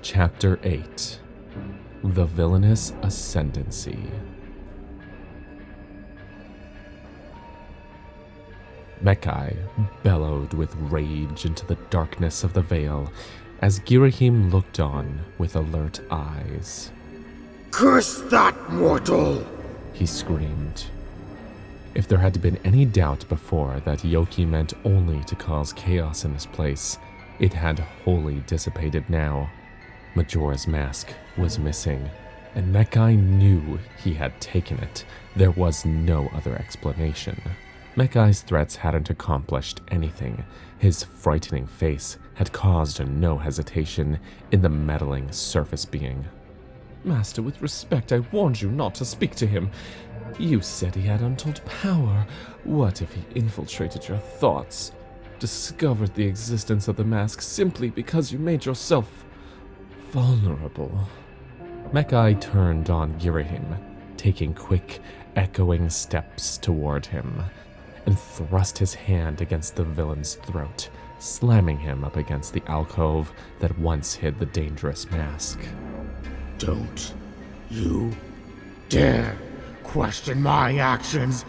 Chapter 8 The Villainous Ascendency. Mekai bellowed with rage into the darkness of the veil as Ghirahim looked on with alert eyes. "Curse that mortal!" he screamed. If there had been any doubt before that Yoki meant only to cause chaos in this place, it had wholly dissipated now. Majora's mask was missing, and Mekai knew he had taken it. There was no other explanation. Mekai's threats hadn't accomplished anything. His frightening face had caused no hesitation in the meddling surface being. Master, with respect, I warned you not to speak to him. You said he had untold power. What if he infiltrated your thoughts? Discovered the existence of the mask simply because you made yourself vulnerable. Mekai turned on Ghirahim, taking quick, echoing steps toward him, and thrust his hand against the villain's throat, slamming him up against the alcove that once hid the dangerous mask. "Don't you dare question my actions,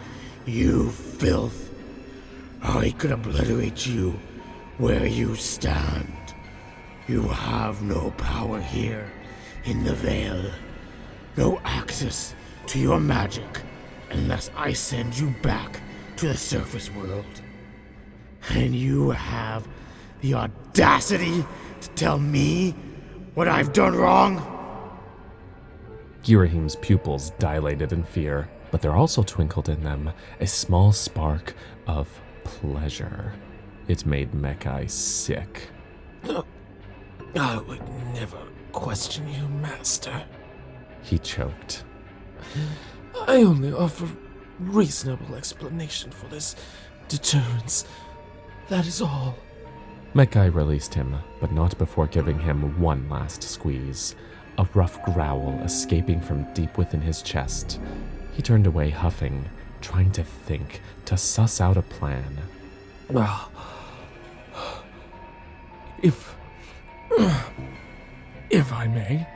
you filth. I could obliterate you where you stand. You have no power here in the Veil. No access to your magic unless I send you back to the surface world. And you have the audacity to tell me what I've done wrong?" Ghirahim's pupils dilated in fear, but there also twinkled in them a small spark of pleasure. It made Mekai sick. I would never question you, Master. He choked. I only offer reasonable explanation for this deterrence. That is all. Mekai released him, but not before giving him one last squeeze, a rough growl escaping from deep within his chest. He turned away huffing, trying to think, to suss out a plan. Well, if I may,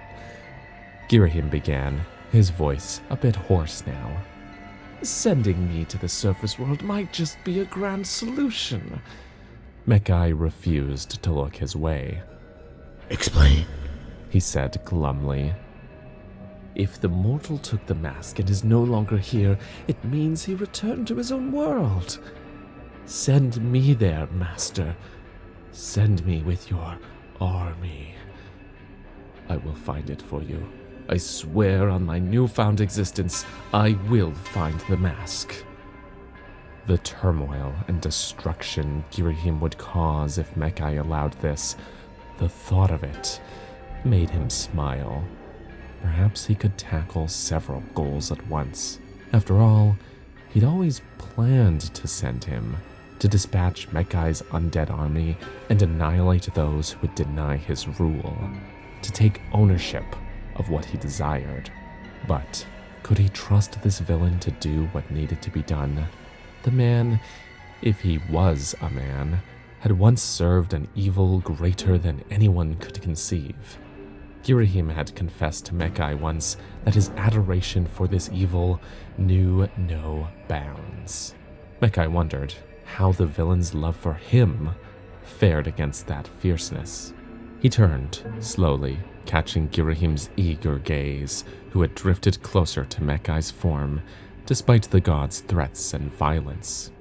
Ghirahim began, his voice a bit hoarse now. Sending me to the surface world might just be a grand solution. Mekai refused to look his way. "Explain," he said glumly. If the mortal took the mask and is no longer here, it means he returned to his own world. Send me there, Master. Send me with your army. I will find it for you. I swear on my newfound existence, I will find the mask. The turmoil and destruction Ghirahim would cause if Mekai allowed this, the thought of it, made him smile. Perhaps he could tackle several goals at once. After all, he'd always planned to send him, to dispatch Mekai's undead army and annihilate those who would deny his rule, to take ownership of what he desired. But could he trust this villain to do what needed to be done? The man, if he was a man, had once served an evil greater than anyone could conceive. Ghirahim had confessed to Mekai once that his adoration for this evil knew no bounds. Mekai wondered how the villain's love for him fared against that fierceness. He turned, slowly, catching Ghirahim's eager gaze, who had drifted closer to Mekai's form, despite the god's threats and violence.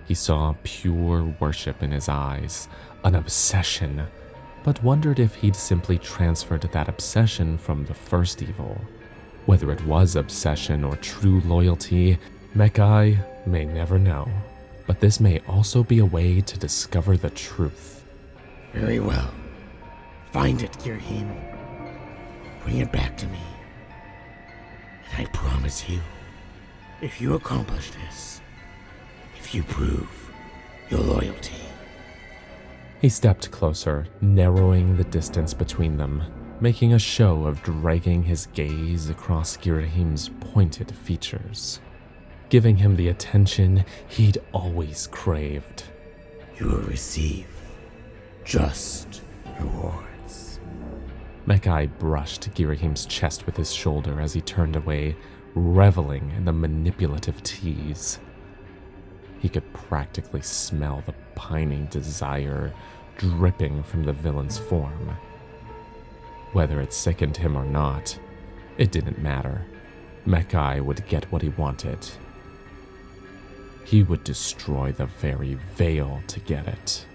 He saw pure worship in his eyes, an obsession, but wondered if he'd simply transferred that obsession from the first evil. Whether it was obsession or true loyalty, Mekai may never know, but this may also be a way to discover the truth. "Very well. Find it, Ghirahim. Bring it back to me. And I promise you, if you accomplish this, if you prove your loyalty..." He stepped closer, narrowing the distance between them, making a show of dragging his gaze across Ghirahim's pointed features, giving him the attention he'd always craved. "You will receive just rewards." Mekai brushed Ghirahim's chest with his shoulder as he turned away, reveling in the manipulative tease. He could practically smell the pining desire dripping from the villain's form. Whether it sickened him or not, it didn't matter. Mekai would get what he wanted. He would destroy the very veil to get it.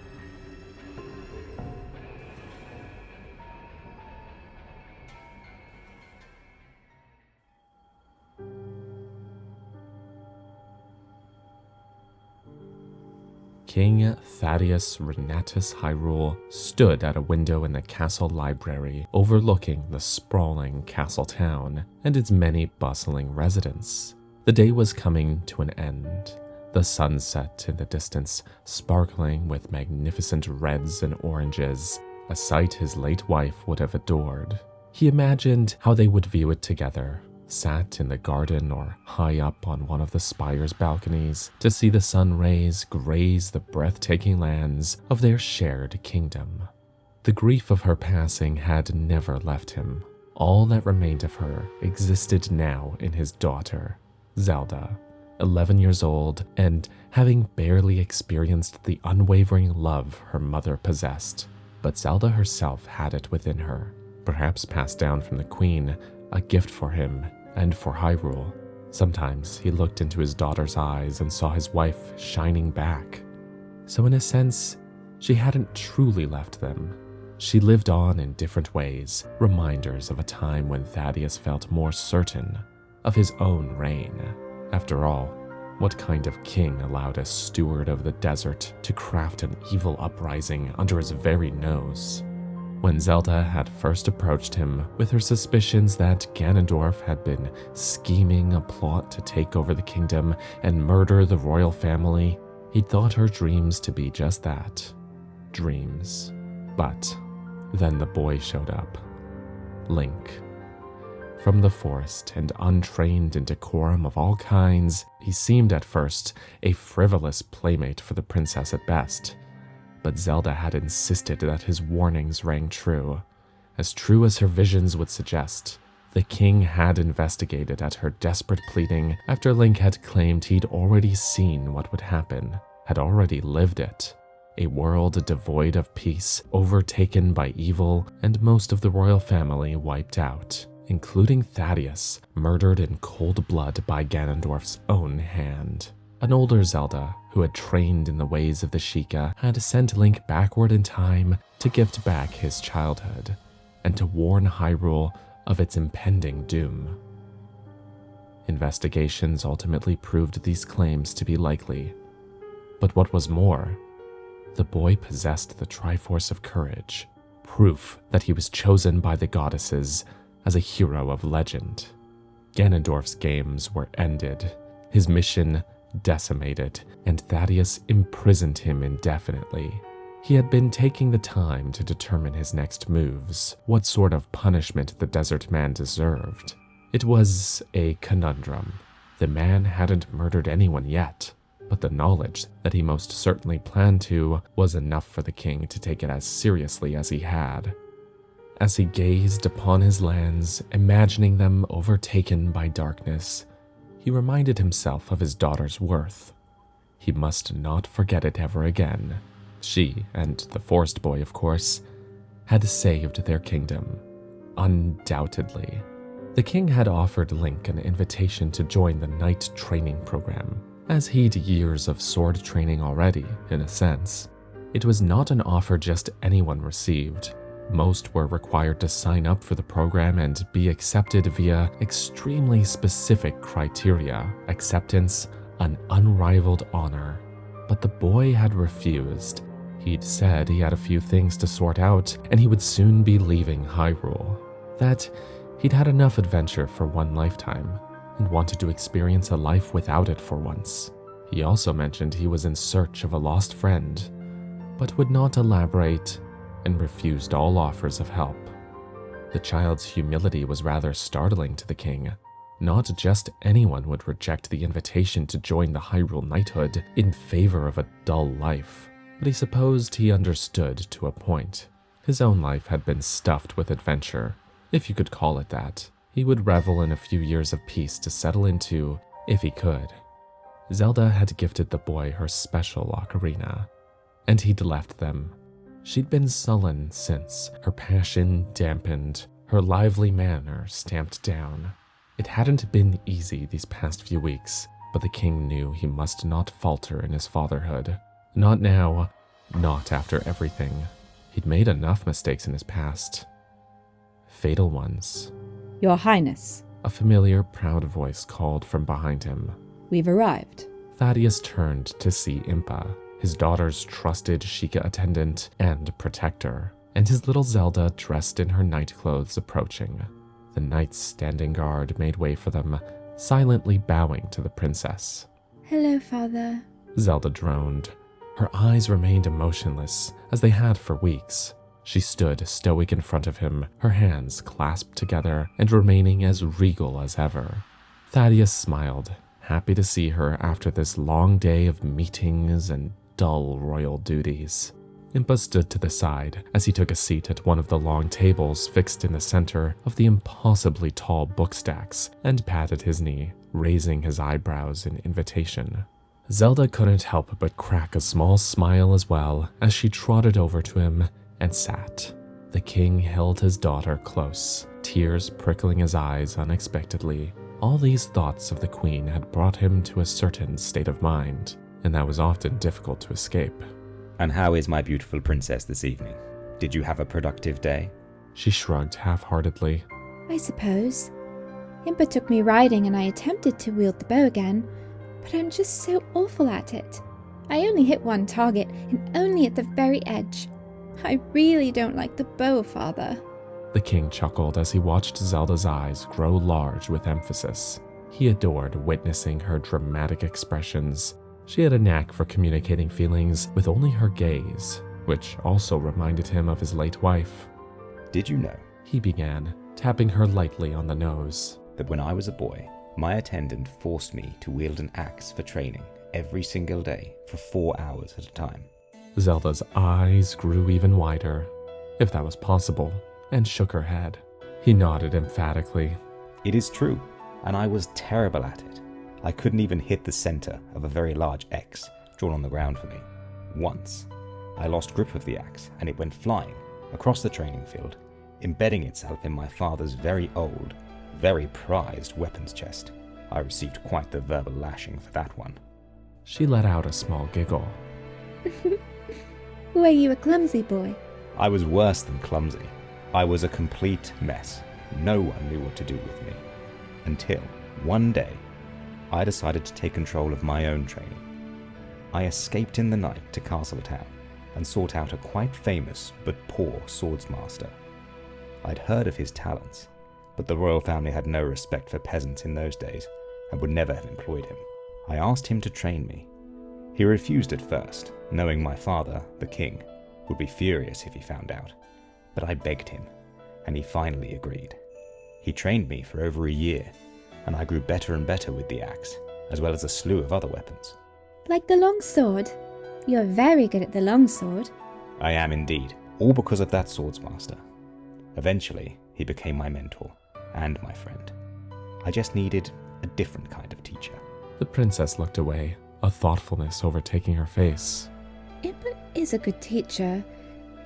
King Thaddeus Renatus Hyrule stood at a window in the castle library overlooking the sprawling castle town and its many bustling residents. The day was coming to an end. The sunset in the distance, sparkling with magnificent reds and oranges, a sight his late wife would have adored. He imagined how they would view it together, sat in the garden or high up on one of the spire's balconies to see the sun rays graze the breathtaking lands of their shared kingdom. The grief of her passing had never left him. All that remained of her existed now in his daughter, Zelda, 11 years old and having barely experienced the unwavering love her mother possessed. But Zelda herself had it within her, perhaps passed down from the queen, a gift for him and for Hyrule. Sometimes he looked into his daughter's eyes and saw his wife shining back. So in a sense, she hadn't truly left them. She lived on in different ways, reminders of a time when Thaddeus felt more certain of his own reign. After all, what kind of king allowed a steward of the desert to craft an evil uprising under his very nose? When Zelda had first approached him with her suspicions that Ganondorf had been scheming a plot to take over the kingdom and murder the royal family, he'd thought her dreams to be just that, dreams. But then the boy showed up, Link. From the forest and untrained in decorum of all kinds, he seemed at first a frivolous playmate for the princess at best. But Zelda had insisted that his warnings rang true as her visions would suggest. The king had investigated at her desperate pleading after Link had claimed he'd already seen what would happen, had already lived it. A world devoid of peace, overtaken by evil, and most of the royal family wiped out, including Thaddeus, murdered in cold blood by Ganondorf's own hand. An older Zelda, who had trained in the ways of the Sheikah, had sent Link backward in time to gift back his childhood, and to warn Hyrule of its impending doom. Investigations ultimately proved these claims to be likely. But what was more, the boy possessed the Triforce of Courage, proof that he was chosen by the goddesses as a hero of legend. Ganondorf's games were ended, his mission decimated, and Thaddeus imprisoned him indefinitely. He had been taking the time to determine his next moves, what sort of punishment the desert man deserved. It was a conundrum. The man hadn't murdered anyone yet, but the knowledge that he most certainly planned to was enough for the king to take it as seriously as he had. As he gazed upon his lands, imagining them overtaken by darkness, he reminded himself of his daughter's worth. He must not forget it ever again. She, and the forest boy of course, had saved their kingdom. Undoubtedly. The king had offered Link an invitation to join the knight training program, as he'd years of sword training already, in a sense. It was not an offer just anyone received. Most were required to sign up for the program and be accepted via extremely specific criteria, acceptance, an unrivaled honor. But the boy had refused. He'd said he had a few things to sort out and he would soon be leaving Hyrule. That he'd had enough adventure for one lifetime and wanted to experience a life without it for once. He also mentioned he was in search of a lost friend, but would not elaborate and refused all offers of help. The child's humility was rather startling to the king. Not just anyone would reject the invitation to join the Hyrule knighthood in favor of a dull life, but he supposed he understood to a point. His own life had been stuffed with adventure, if you could call it that. He would revel in a few years of peace to settle into, if he could. Zelda had gifted the boy her special ocarina, and he'd left them. She'd been sullen since, her passion dampened, her lively manner stamped down. It hadn't been easy these past few weeks, but the king knew he must not falter in his fatherhood. Not now, not after everything. He'd made enough mistakes in his past. Fatal ones. Your Highness. A familiar, proud voice called from behind him. We've arrived. Thaddeus turned to see Impa, his daughter's trusted Sheikah attendant and protector, and his little Zelda dressed in her night clothes approaching. The knights standing guard made way for them, silently bowing to the princess. Hello, Father. Zelda droned. Her eyes remained emotionless, as they had for weeks. She stood stoic in front of him, her hands clasped together and remaining as regal as ever. Thaddeus smiled, happy to see her after this long day of meetings and dull royal duties. Impa stood to the side as he took a seat at one of the long tables fixed in the center of the impossibly tall book stacks and patted his knee, raising his eyebrows in invitation. Zelda couldn't help but crack a small smile as well as she trotted over to him and sat. The king held his daughter close, tears prickling his eyes unexpectedly. All these thoughts of the queen had brought him to a certain state of mind, and that was often difficult to escape. And how is my beautiful princess this evening? Did you have a productive day? She shrugged half-heartedly. I suppose. Impa took me riding and I attempted to wield the bow again, but I'm just so awful at it. I only hit one target, and only at the very edge. I really don't like the bow, Father. The king chuckled as he watched Zelda's eyes grow large with emphasis. He adored witnessing her dramatic expressions. She had a knack for communicating feelings with only her gaze, which also reminded him of his late wife. Did you know, He began, tapping her lightly on the nose, that when I was a boy, my attendant forced me to wield an axe for training every single day for 4 hours at a time? Zelda's eyes grew even wider, if that was possible, and shook her head. He nodded emphatically. It is true, and I was terrible at it. I couldn't even hit the center of a very large X drawn on the ground for me. Once, I lost grip of the axe and it went flying across the training field, embedding itself in my father's very old, very prized weapons chest. I received quite the verbal lashing for that one. She let out a small giggle. Were you a clumsy boy? I was worse than clumsy. I was a complete mess. No one knew what to do with me. Until, one day, I decided to take control of my own training. I escaped in the night to Castletown and sought out a quite famous but poor swordsmaster. I'd heard of his talents, but the royal family had no respect for peasants in those days and would never have employed him. I asked him to train me. He refused at first, knowing my father, the king, would be furious if he found out. But I begged him, and he finally agreed. He trained me for over a year, and I grew better and better with the axe, as well as a slew of other weapons. Like the longsword? You're very good at the longsword. I am indeed, all because of that swordsmaster. Eventually, he became my mentor, and my friend. I just needed a different kind of teacher. The princess looked away, a thoughtfulness overtaking her face. Impa is a good teacher,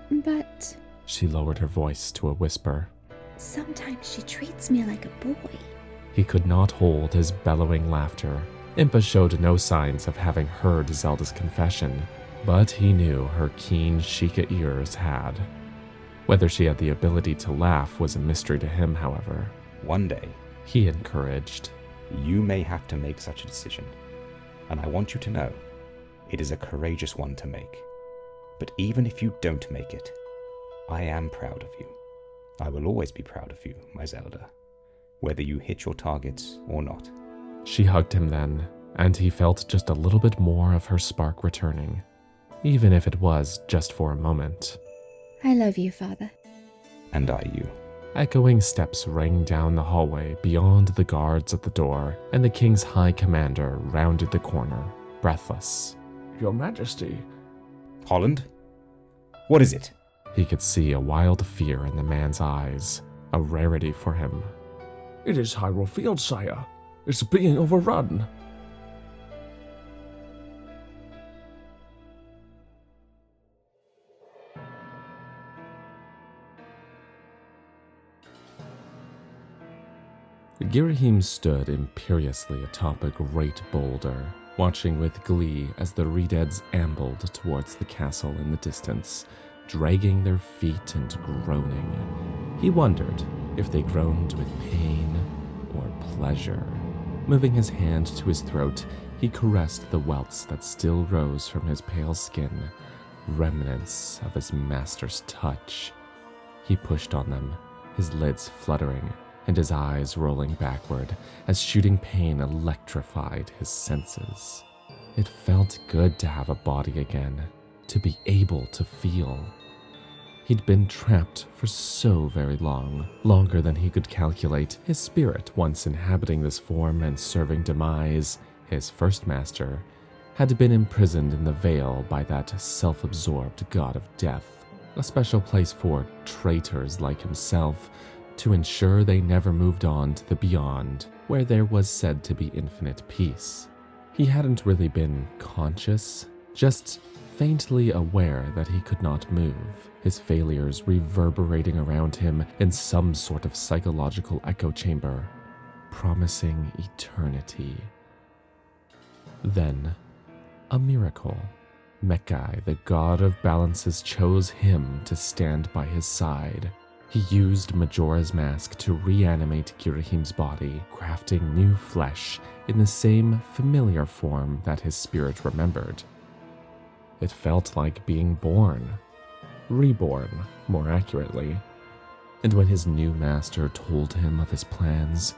but She lowered her voice to a whisper. sometimes she treats me like a boy. He could not hold his bellowing laughter. Impa showed no signs of having heard Zelda's confession, but he knew her keen Sheikah ears had. Whether she had the ability to laugh was a mystery to him, however. One day, He encouraged. you may have to make such a decision, and I want you to know, it is a courageous one to make. But even if you don't make it, I am proud of you. I will always be proud of you, my Zelda, whether you hit your targets or not. She hugged him then, and he felt just a little bit more of her spark returning, even if it was just for a moment. I love you, Father. And I you. Echoing steps rang down the hallway beyond the guards at the door, and the king's high commander rounded the corner, breathless. Your Majesty. Holland? What is it? He could see a wild fear in the man's eyes, a rarity for him. It is Hyrule Field, sire. It's being overrun. Ghirahim stood imperiously atop a great boulder, watching with glee as the Redeads ambled towards the castle in the distance, dragging their feet and groaning. He wondered if they groaned with pain or pleasure. Moving his hand to his throat, he caressed the welts that still rose from his pale skin, remnants of his master's touch. He pushed on them, his lids fluttering, and his eyes rolling backward as shooting pain electrified his senses. It felt good to have a body again, to be able to feel. He'd been trapped for so very long, longer than he could calculate. His spirit, once inhabiting this form and serving Demise, his first master, had been imprisoned in the Veil by that self-absorbed god of death, a special place for traitors like himself, to ensure they never moved on to the beyond, where there was said to be infinite peace. He hadn't really been conscious, just faintly aware that he could not move, his failures reverberating around him in some sort of psychological echo chamber, promising eternity. Then, a miracle. Mekai, the god of balances, chose him to stand by his side. He used Majora's Mask to reanimate Ghirahim's body, crafting new flesh in the same familiar form that his spirit remembered. It felt like being born. Reborn, more accurately. And when his new master told him of his plans,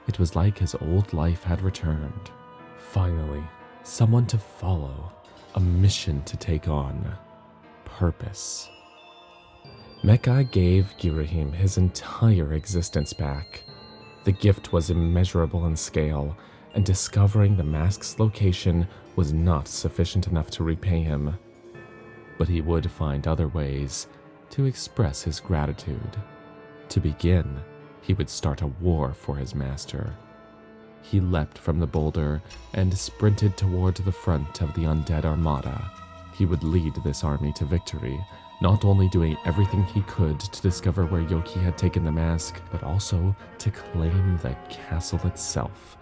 it was like his old life had returned. Finally, someone to follow, a mission to take on, purpose. Mekai gave Ghirahim his entire existence back. The gift was immeasurable in scale, and discovering the mask's location was not sufficient enough to repay him. But he would find other ways to express his gratitude. To begin, he would start a war for his master. He leapt from the boulder and sprinted toward the front of the undead armada. He would lead this army to victory, not only doing everything he could to discover where Yoki had taken the mask, but also to claim the castle itself,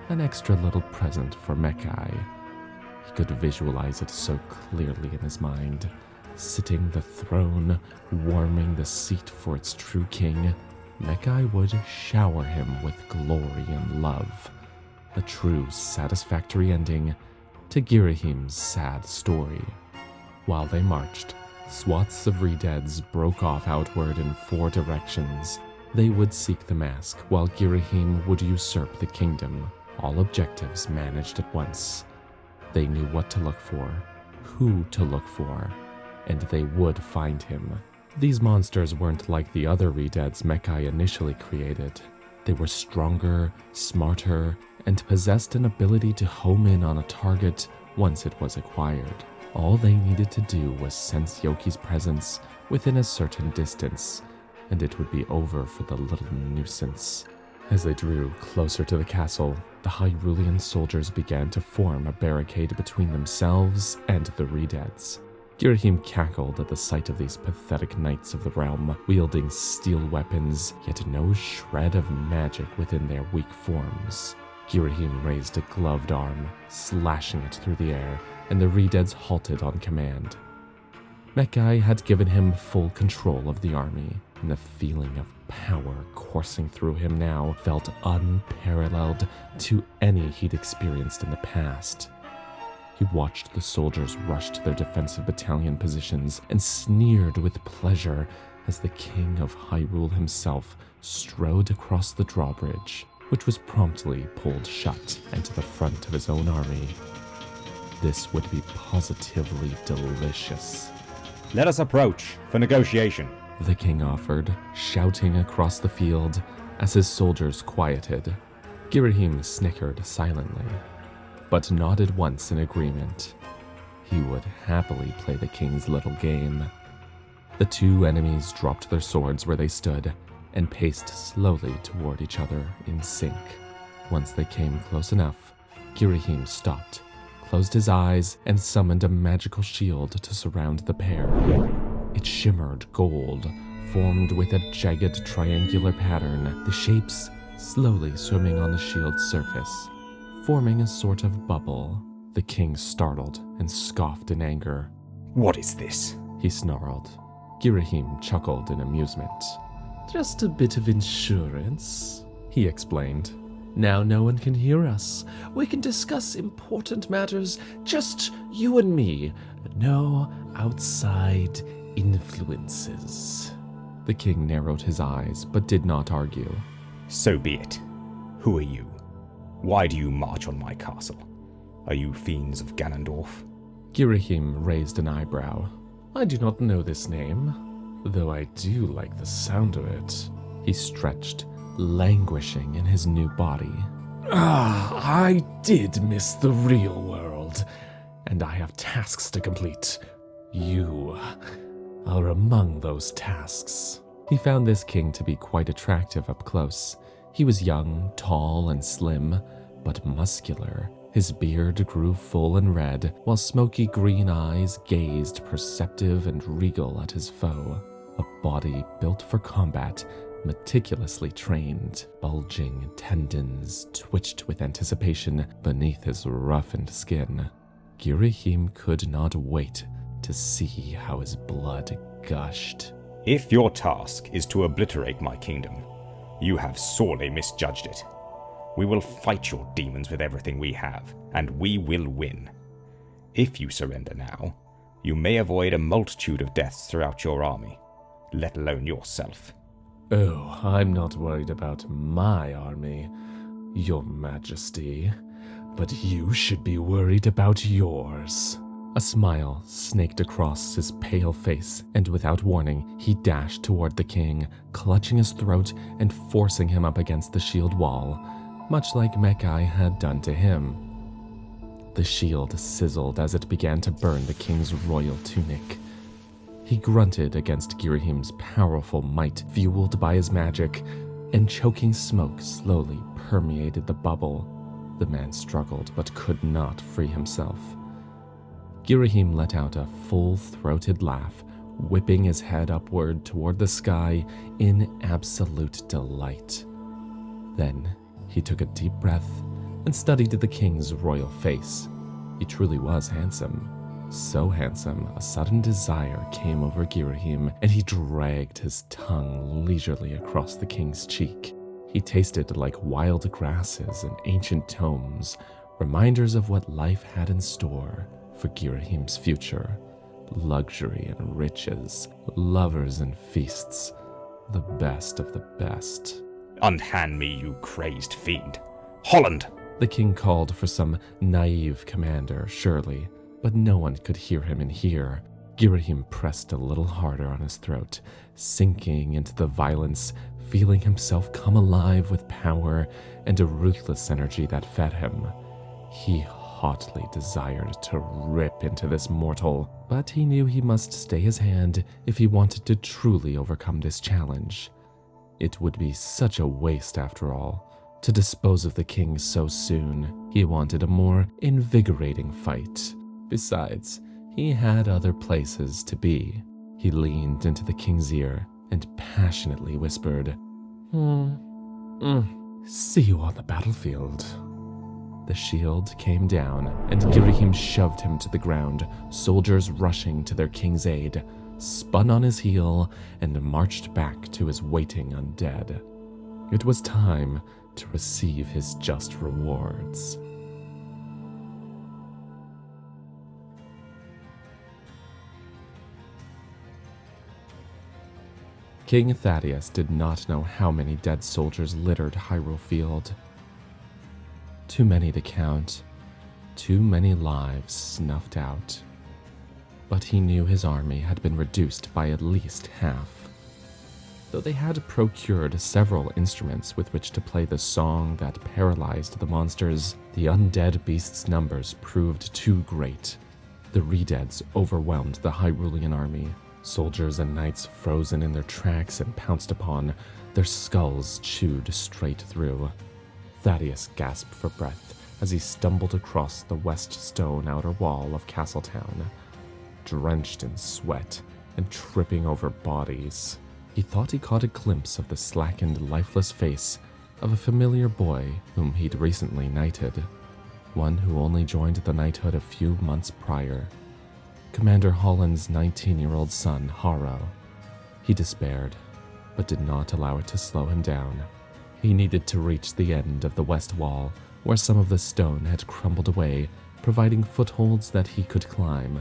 an extra little present for Mekai. He could visualize it so clearly in his mind, sitting the throne, warming the seat for its true king. Mekai would shower him with glory and love, a true satisfactory ending to Ghirahim's sad story. While they marched, swaths of Redeads broke off outward in 4 directions. They would seek the mask, while Ghirahim would usurp the kingdom, all objectives managed at once. They knew what to look for, who to look for, and they would find him. These monsters weren't like the other Redeads Mekai initially created. They were stronger, smarter, and possessed an ability to home in on a target once it was acquired. All they needed to do was sense Yoki's presence within a certain distance, and it would be over for the little nuisance. As they drew closer to the castle, the Hyrulean soldiers began to form a barricade between themselves and the Redeads. Ghirahim cackled at the sight of these pathetic knights of the realm, wielding steel weapons, yet no shred of magic within their weak forms. Ghirahim raised a gloved arm, slashing it through the air, and the Redeads halted on command. Mekai had given him full control of the army, and the feeling of power coursing through him now felt unparalleled to any he'd experienced in the past. He watched the soldiers rush to their defensive battalion positions and sneered with pleasure as the king of Hyrule himself strode across the drawbridge, which was promptly pulled shut and to the front of his own army. This would be positively delicious. Let us approach for negotiation, the king offered, shouting across the field as his soldiers quieted. Ghirahim snickered silently, but nodded once in agreement. He would happily play the king's little game. The two enemies dropped their swords where they stood and paced slowly toward each other in sync. Once they came close enough, Ghirahim stopped, closed his eyes, and summoned a magical shield to surround the pair. It shimmered gold, formed with a jagged triangular pattern, the shapes slowly swimming on the shield's surface, forming a sort of bubble. The king startled and scoffed in anger. What is this? He snarled. Ghirahim chuckled in amusement. Just a bit of insurance, he explained. Now no one can hear us. We can discuss important matters, just you and me. No outside influences. The king narrowed his eyes, but did not argue. So be it. Who are you? Why do you march on my castle? Are you fiends of Ganondorf? Ghirahim raised an eyebrow. I do not know this name, though I do like the sound of it. He stretched, languishing in his new body. I did miss the real world, and I have tasks to complete. You are among those tasks. He found this king to be quite attractive up close. He was young, tall, and slim, but muscular. His beard grew full and red, while smoky green eyes gazed perceptive and regal at his foe. A body built for combat, meticulously trained. Bulging tendons twitched with anticipation beneath his roughened skin. Ghirahim could not wait to see how his blood gushed. If your task is to obliterate my kingdom, you have sorely misjudged it. We will fight your demons with everything we have, and we will win. If you surrender now, you may avoid a multitude of deaths throughout your army, let alone yourself. Oh, I'm not worried about my army, Your Majesty, but you should be worried about yours. A smile snaked across his pale face, and without warning, he dashed toward the king, clutching his throat and forcing him up against the shield wall, much like Mekai had done to him. The shield sizzled as it began to burn the king's royal tunic. He grunted against Ghirahim's powerful might, fueled by his magic, and choking smoke slowly permeated the bubble. The man struggled but could not free himself. Ghirahim let out a full-throated laugh, whipping his head upward toward the sky in absolute delight. Then he took a deep breath and studied the king's royal face. He truly was handsome. So handsome, a sudden desire came over Ghirahim, and he dragged his tongue leisurely across the king's cheek. He tasted like wild grasses and ancient tomes, reminders of what life had in store for Ghirahim's future. Luxury and riches, lovers and feasts, the best of the best. Unhand me, you crazed fiend. Holland! The king called for some naive commander, surely, but no one could hear him in here. Ghirahim pressed a little harder on his throat, sinking into the violence, feeling himself come alive with power and a ruthless energy that fed him. He hotly desired to rip into this mortal, but he knew he must stay his hand if he wanted to truly overcome this challenge. It would be such a waste, after all, to dispose of the king so soon. He wanted a more invigorating fight. Besides, he had other places to be. He leaned into the king's ear and passionately whispered, See you on the battlefield. The shield came down, and Ghirahim shoved him to the ground, soldiers rushing to their king's aid, spun on his heel, and marched back to his waiting undead. It was time to receive his just rewards. King Thaddeus did not know how many dead soldiers littered Hyrule Field. Too many to count, too many lives snuffed out. But he knew his army had been reduced by at least half. Though they had procured several instruments with which to play the song that paralyzed the monsters, the undead beasts' numbers proved too great. The Redeads overwhelmed the Hyrulean army, Soldiers and knights frozen in their tracks and pounced upon, their skulls chewed straight through. Thaddeus gasped for breath as he stumbled across the west stone outer wall of Castletown, drenched in sweat and tripping over bodies. He thought he caught a glimpse of the slackened, lifeless face of a familiar boy whom he'd recently knighted, one who only joined the knighthood a few months prior. Commander Holland's 19-year-old son, Haro. He despaired, but did not allow it to slow him down. He needed to reach the end of the west wall, where some of the stone had crumbled away, providing footholds that he could climb.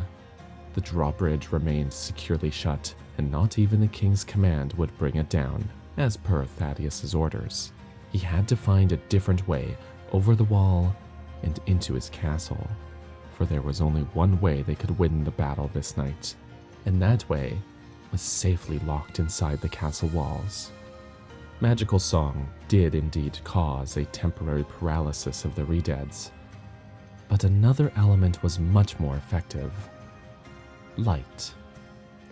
The drawbridge remained securely shut, and not even the king's command would bring it down, as per Thaddeus's orders. He had to find a different way over the wall and into his castle, for there was only one way they could win the battle this night, and that way was safely locked inside the castle walls. Magical Song did indeed cause a temporary paralysis of the Redeads, but another element was much more effective. Light.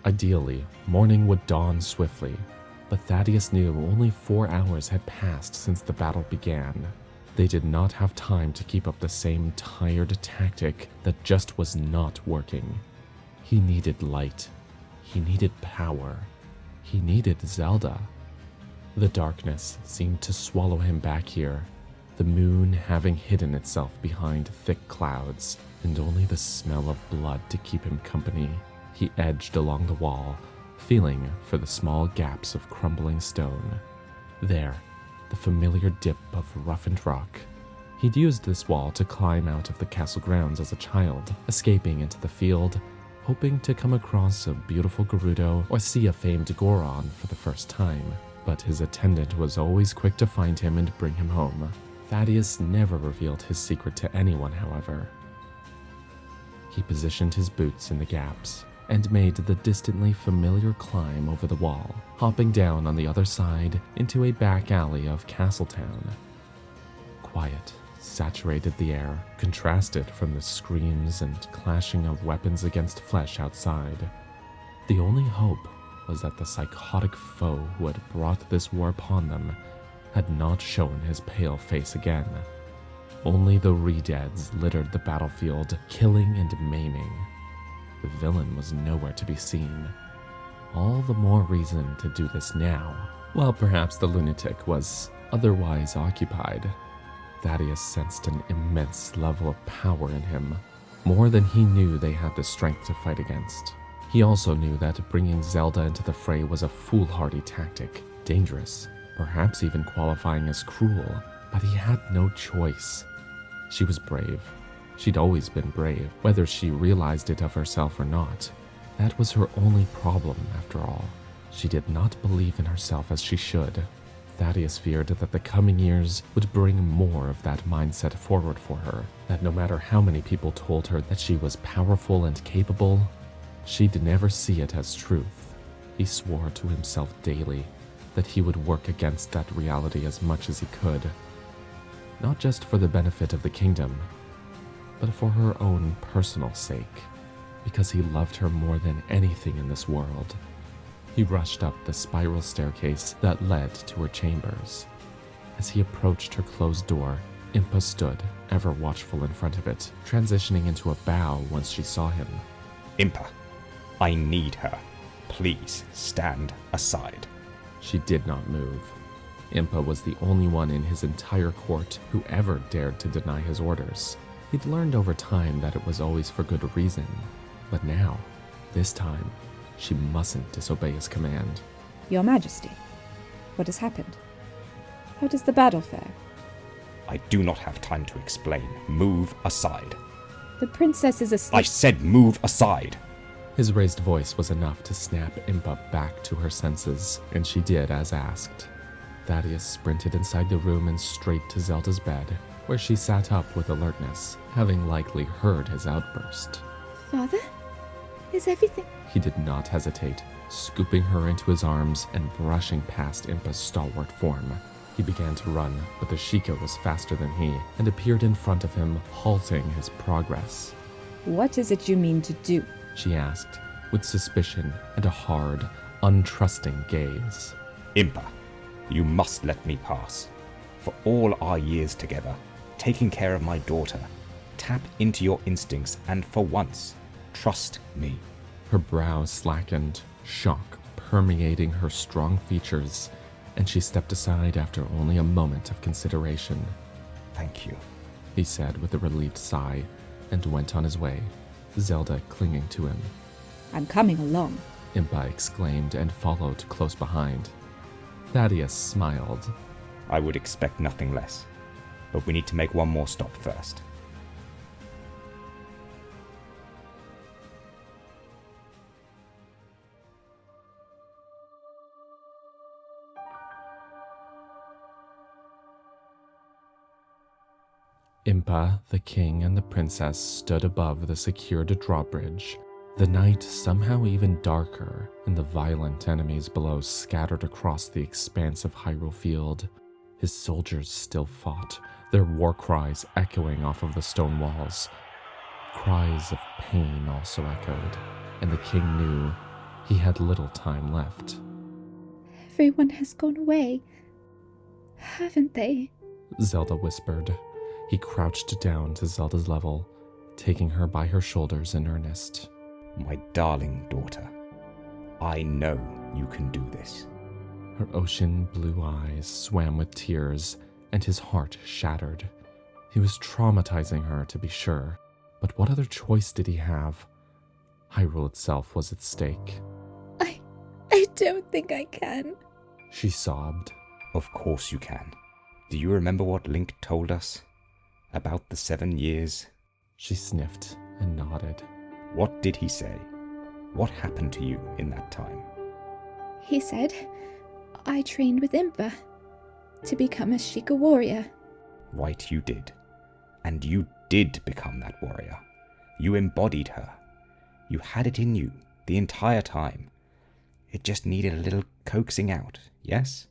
Ideally, morning would dawn swiftly, but Thaddeus knew only 4 hours had passed since the battle began. They did not have time to keep up the same tired tactic that just was not working. He needed light. He needed power. He needed Zelda. The darkness seemed to swallow him back here, the moon having hidden itself behind thick clouds, and only the smell of blood to keep him company. He edged along the wall, feeling for the small gaps of crumbling stone. There, the familiar dip of roughened rock. He'd used this wall to climb out of the castle grounds as a child, escaping into the field, hoping to come across a beautiful Gerudo or see a famed Goron for the first time. But his attendant was always quick to find him and bring him home. Thaddeus never revealed his secret to anyone, however. He positioned his boots in the gaps and made the distantly familiar climb over the wall, hopping down on the other side into a back alley of Castletown. Quiet saturated the air, contrasted from the screams and clashing of weapons against flesh outside. The only hope was that the psychotic foe who had brought this war upon them had not shown his pale face again. Only the Redeads littered the battlefield, killing and maiming. The villain was nowhere to be seen. All the more reason to do this now, while perhaps the lunatic was otherwise occupied. Thaddeus sensed an immense level of power in him, more than he knew they had the strength to fight against. He also knew that bringing Zelda into the fray was a foolhardy tactic, dangerous, perhaps even qualifying as cruel, but he had no choice. She was brave. She'd always been brave, whether she realized it of herself or not. That was her only problem, after all. She did not believe in herself as she should. Thaddeus feared that the coming years would bring more of that mindset forward for her, that no matter how many people told her that she was powerful and capable, she'd never see it as truth. He swore to himself daily that he would work against that reality as much as he could, not just for the benefit of the kingdom, but for her own personal sake, because he loved her more than anything in this world. He rushed up the spiral staircase that led to her chambers. As he approached her closed door, Impa stood, ever watchful in front of it, transitioning into a bow once she saw him. Impa, I need her. Please stand aside. She did not move. Impa was the only one in his entire court who ever dared to deny his orders. He'd learned over time that it was always for good reason, but now, this time, she mustn't disobey his command. Your Majesty, what has happened? How does the battle fare? I do not have time to explain. Move aside. The princess is I asleep. said move aside. His raised voice was enough to snap Impa back to her senses, and she did as asked. Thaddeus sprinted inside the room and straight to Zelda's bed, where she sat up with alertness, having likely heard his outburst. Father? Is everything... He did not hesitate, scooping her into his arms and brushing past Impa's stalwart form. He began to run, but the Sheikah was faster than he, and appeared in front of him, halting his progress. What is it you mean to do? She asked, with suspicion and a hard, untrusting gaze. Impa, you must let me pass. For all our years together, taking care of my daughter, tap into your instincts and for once, trust me. Her brow slackened, shock permeating her strong features, and she stepped aside after only a moment of consideration. Thank you, he said with a relieved sigh, and went on his way, Zelda clinging to him. I'm coming along, Impa exclaimed and followed close behind. Thaddeus smiled. I would expect nothing less, but we need to make one more stop first. Impa, the king, and the princess stood above the secured drawbridge, the night somehow even darker, and the violent enemies below scattered across the expanse of Hyrule Field. His soldiers still fought, their war cries echoing off of the stone walls. Cries of pain also echoed, and the king knew he had little time left. Everyone has gone away, haven't they? Zelda whispered. He crouched down to Zelda's level, taking her by her shoulders in earnest. My darling daughter, I know you can do this. Her ocean blue eyes swam with tears, and his heart shattered. He was traumatizing her, to be sure, but what other choice did he have? Hyrule itself was at stake. I don't think I can. She sobbed. Of course you can. Do you remember what Link told us? About the 7 years? She sniffed and nodded. What did he say? What happened to you in that time? He said, I trained with Impa to become a Sheikah warrior. Right, you did. And you did become that warrior. You embodied her. You had it in you the entire time. It just needed a little coaxing out, yes?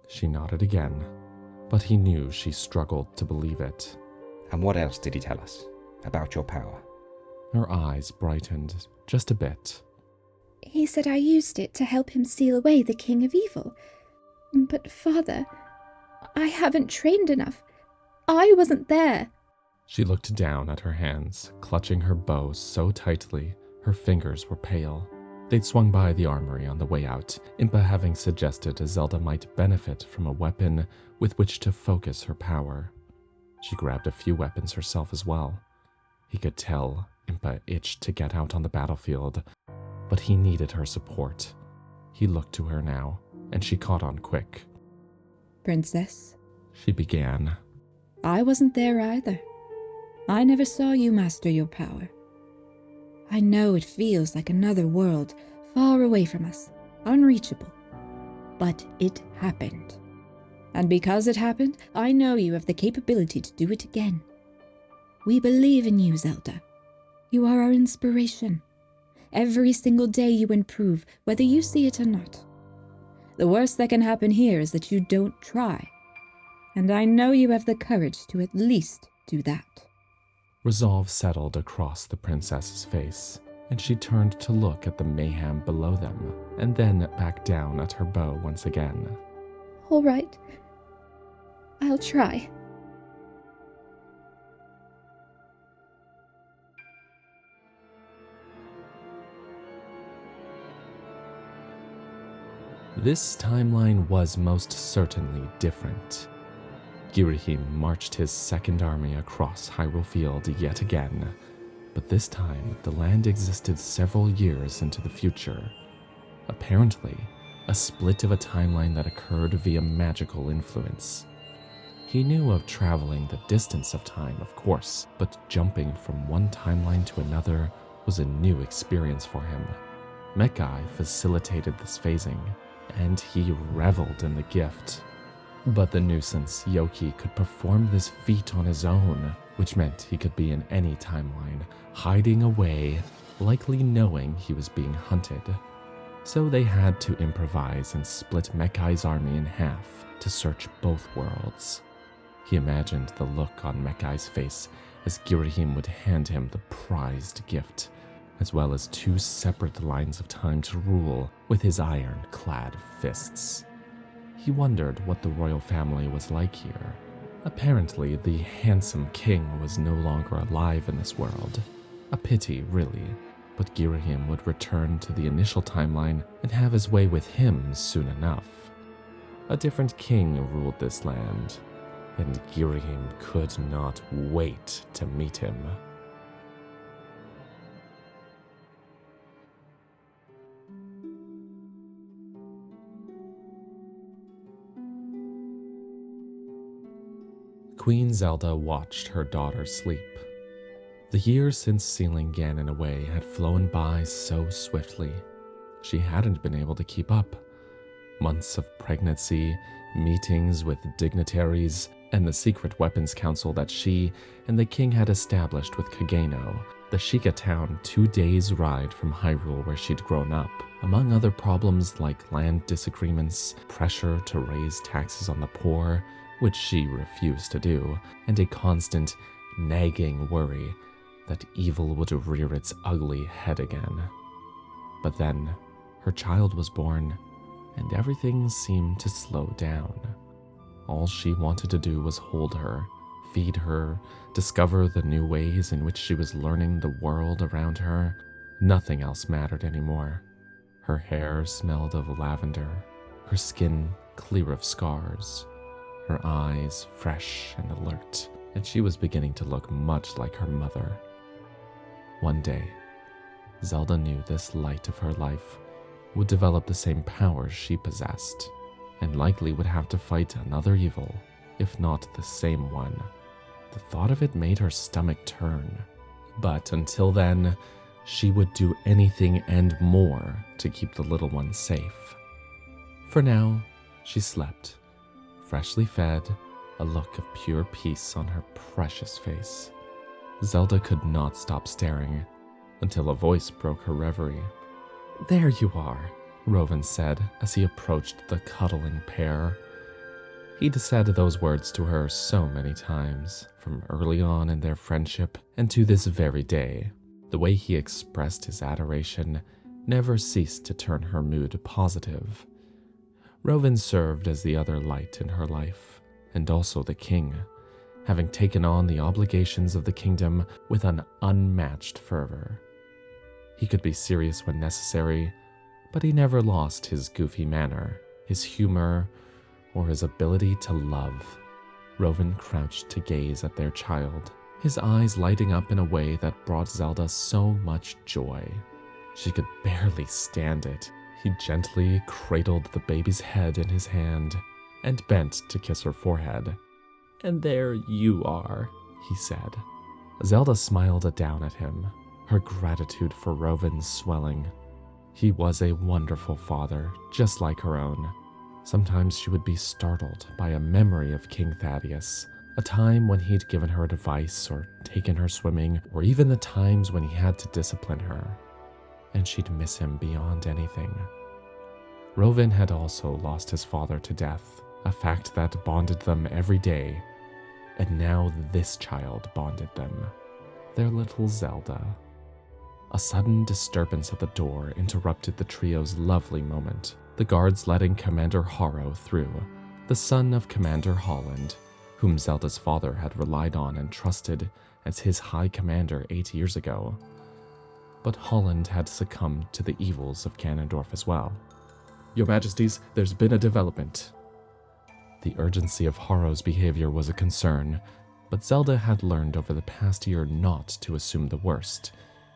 She nodded again, but he knew she struggled to believe it. And what else did he tell us about your power? Her eyes brightened just a bit. He said I used it to help him seal away the King of Evil. But Father, I haven't trained enough. I wasn't there. She looked down at her hands, clutching her bow so tightly her fingers were pale. They'd swung by the armory on the way out, Impa having suggested Zelda might benefit from a weapon with which to focus her power. She grabbed a few weapons herself as well. He could tell Impa itched to get out on the battlefield, but he needed her support. He looked to her now, and she caught on quick. Princess, She began. I wasn't there either. I never saw you master your power. I know it feels like another world, far away from us, unreachable. But it happened. And because it happened, I know you have the capability to do it again. We believe in you, Zelda. You are our inspiration. Every single day you improve, whether you see it or not. The worst that can happen here is that you don't try. And I know you have the courage to at least do that. Resolve settled across the princess's face, and she turned to look at the mayhem below them, and then back down at her bow once again. All right. I'll try. This timeline was most certainly different. Ghirahim marched his second army across Hyrule Field yet again, but this time the land existed several years into the future. Apparently, a split of a timeline that occurred via magical influence. He knew of traveling the distance of time, of course, but jumping from one timeline to another was a new experience for him. Mekai facilitated this phasing, and he reveled in the gift. But the nuisance, Yoki, could perform this feat on his own, which meant he could be in any timeline, hiding away, likely knowing he was being hunted. So they had to improvise and split Mekai's army in half to search both worlds. He imagined the look on Mekai's face as Ghirahim would hand him the prized gift, as well as 2 separate lines of time to rule with his iron-clad fists. He wondered what the royal family was like here. Apparently, the handsome king was no longer alive in this world. A pity, really, but Ghirahim would return to the initial timeline and have his way with him soon enough. A different king ruled this land, and Ghirahim could not wait to meet him. Queen Zelda watched her daughter sleep. The years since sealing Ganon away had flown by so swiftly. She hadn't been able to keep up. Months of pregnancy, meetings with dignitaries, and the secret weapons council that she and the king had established with Kageno, the Sheikah town 2 days' ride from Hyrule where she'd grown up, among other problems like land disagreements, pressure to raise taxes on the poor, which she refused to do, and a constant, nagging worry that evil would rear its ugly head again. But then, her child was born, and everything seemed to slow down. All she wanted to do was hold her, feed her, discover the new ways in which she was learning the world around her. Nothing else mattered anymore. Her hair smelled of lavender, her skin clear of scars, her eyes fresh and alert, and she was beginning to look much like her mother. One day, Zelda knew this light of her life would develop the same powers she possessed, and likely would have to fight another evil, if not the same one. The thought of it made her stomach turn. But until then, she would do anything and more to keep the little one safe. For now, she slept, freshly fed, a look of pure peace on her precious face. Zelda could not stop staring until a voice broke her reverie. "There you are," Rovan said as he approached the cuddling pair. He'd said those words to her so many times, from early on in their friendship and to this very day. The way he expressed his adoration never ceased to turn her mood positive. Rovan served as the other light in her life, and also the king, having taken on the obligations of the kingdom with an unmatched fervor. He could be serious when necessary, but he never lost his goofy manner, his humor, or his ability to love. Rovan crouched to gaze at their child, his eyes lighting up in a way that brought Zelda so much joy. She could barely stand it. He gently cradled the baby's head in his hand and bent to kiss her forehead. "And there you are," he said. Zelda smiled down at him, her gratitude for Rovan swelling. He was a wonderful father, just like her own. Sometimes she would be startled by a memory of King Thaddeus, a time when he'd given her advice or taken her swimming, or even the times when he had to discipline her, and she'd miss him beyond anything. Rovan had also lost his father to death, a fact that bonded them every day, and now this child bonded them, their little Zelda. A sudden disturbance at the door interrupted the trio's lovely moment, the guards letting Commander Harrow through, the son of Commander Holland, whom Zelda's father had relied on and trusted as his high commander 8 years ago. But Holland had succumbed to the evils of Ganondorf as well. "Your Majesties, there's been a development." The urgency of Harrow's behavior was a concern, but Zelda had learned over the past year not to assume the worst,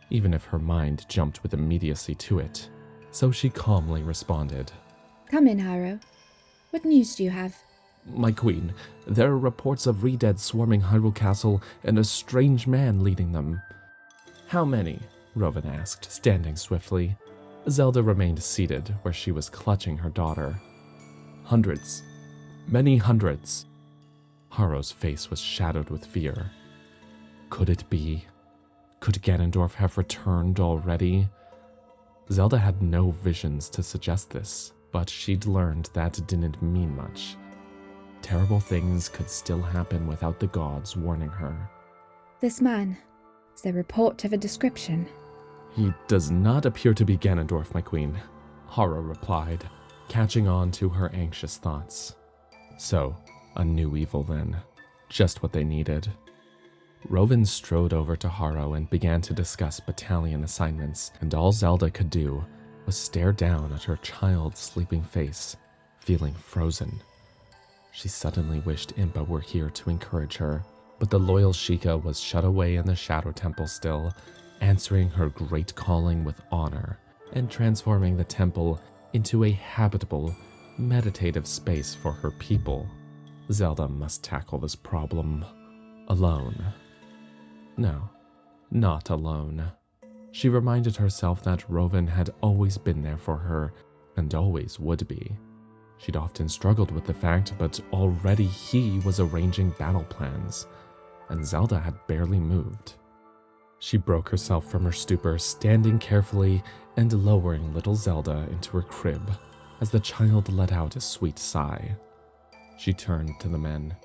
even if her mind jumped with immediacy to it. So she calmly responded. "Come in, Harrow. What news do you have?" "My queen, there are reports of Redead swarming Hyrule Castle and a strange man leading them." "How many?" Rovan asked, standing swiftly. Zelda remained seated where she was clutching her daughter. "Hundreds. Many hundreds." Harrow's face was shadowed with fear. Could it be? Could Ganondorf have returned already? Zelda had no visions to suggest this, but she'd learned that didn't mean much. Terrible things could still happen without the gods warning her. "This man. Is there report of a description?" He does not appear to be Ganondorf, my queen, Haro replied, catching on to her anxious thoughts. So, a new evil then. Just what they needed. Rovin strode over to Haro and began to discuss battalion assignments, and all Zelda could do was stare down at her child's sleeping face, feeling frozen. She suddenly wished Impa were here to encourage her, but the loyal Sheikah was shut away in the Shadow Temple still, answering her great calling with honor and transforming the temple into a habitable, meditative space for her people. Zelda must tackle this problem alone. No, not alone. She reminded herself that Rovin had always been there for her and always would be. She'd often struggled with the fact, but already he was arranging battle plans, and Zelda had barely moved. She broke herself from her stupor, standing carefully and lowering little Zelda into her crib as the child let out a sweet sigh. She turned to the men.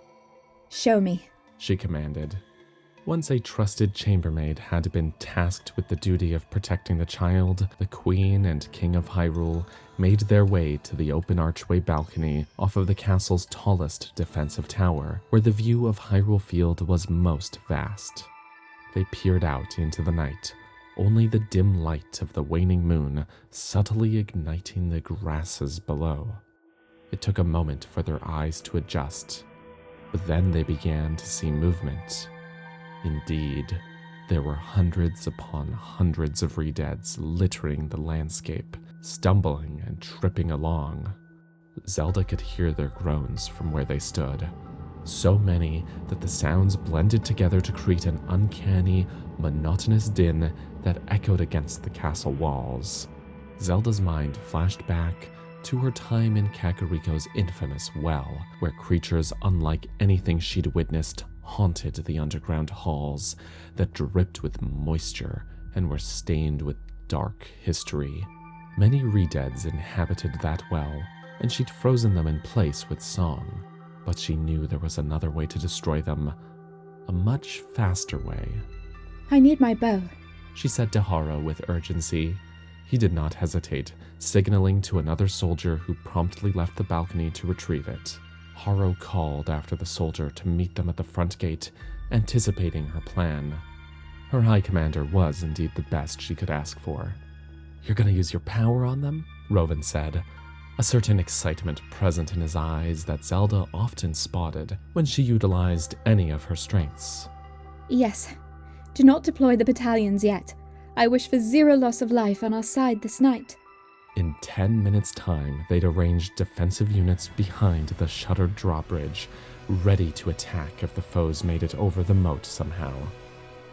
Show me, she commanded. Once a trusted chambermaid had been tasked with the duty of protecting the child, the Queen and King of Hyrule made their way to the open archway balcony off of the castle's tallest defensive tower, where the view of Hyrule Field was most vast. They peered out into the night, only the dim light of the waning moon subtly igniting the grasses below. It took a moment for their eyes to adjust, but then they began to see movement. Indeed, there were hundreds upon hundreds of Redeads littering the landscape, stumbling and tripping along. Zelda could hear their groans from where they stood, so many that the sounds blended together to create an uncanny, monotonous din that echoed against the castle walls. Zelda's mind flashed back to her time in Kakariko's infamous well, where creatures unlike anything she'd witnessed haunted the underground halls that dripped with moisture and were stained with dark history. Many Redeads inhabited that well, and she'd frozen them in place with song, but she knew there was another way to destroy them, a much faster way. I need my bow, she said to Haro with urgency. He did not hesitate, signaling to another soldier who promptly left the balcony to retrieve it. Haro called after the soldier to meet them at the front gate, anticipating her plan. Her High Commander was indeed the best she could ask for. "You're gonna use your power on them?" Rovin said, a certain excitement present in his eyes that Zelda often spotted when she utilized any of her strengths. Yes. Do not deploy the battalions yet. I wish for 0 loss of life on our side this night. In 10 minutes' time, they'd arranged defensive units behind the shuttered drawbridge, ready to attack if the foes made it over the moat somehow.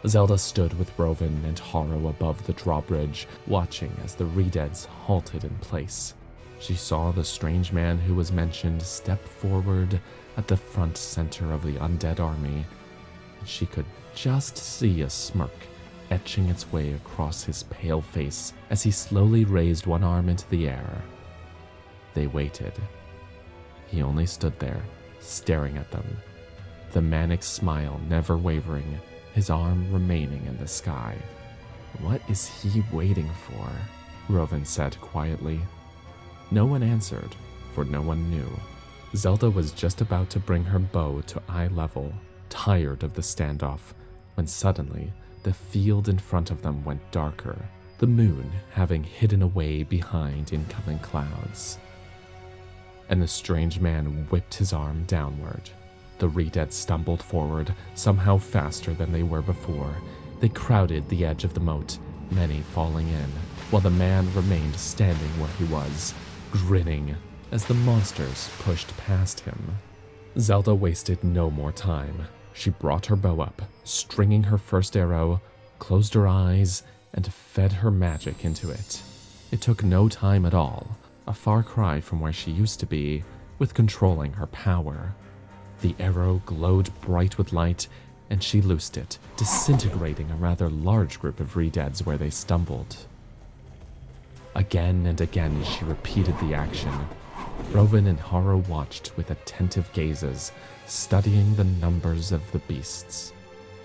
Zelda stood with Rovin and Haro above the drawbridge, watching as the Redeads halted in place. She saw the strange man who was mentioned step forward at the front center of the undead army, and she could just see a smirk etching its way across his pale face as he slowly raised one arm into the air. They waited. He only stood there, staring at them, the manic smile never wavering, his arm remaining in the sky. "What is he waiting for?" Rovin said quietly. No one answered, for no one knew. Zelda was just about to bring her bow to eye level, tired of the standoff, when suddenly the field in front of them went darker, the moon having hidden away behind incoming clouds. And the strange man whipped his arm downward. The Redeads stumbled forward, somehow faster than they were before. They crowded the edge of the moat, many falling in, while the man remained standing where he was, grinning as the monsters pushed past him. Zelda wasted no more time. She brought her bow up, stringing her first arrow, closed her eyes, and fed her magic into it. It took no time at all, a far cry from where she used to be, with controlling her power. The arrow glowed bright with light, and she loosed it, disintegrating a rather large group of Redeads where they stumbled. Again and again she repeated the action. Rovin and Haro watched with attentive gazes, studying the numbers of the beasts.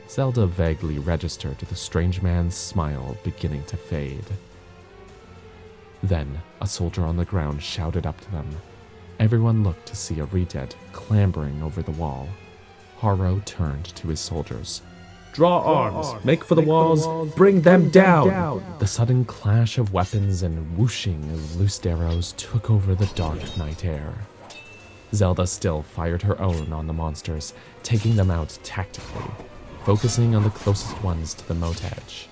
Zelda vaguely registered the strange man's smile beginning to fade. Then, a soldier on the ground shouted up to them. Everyone looked to see a re-dead clambering over the wall. Haro turned to his soldiers. Draw arms, make for the walls, bring them down! The sudden clash of weapons and whooshing of loosed arrows took over the dark night air. Zelda still fired her own on the monsters, taking them out tactically, focusing on the closest ones to the moat edge.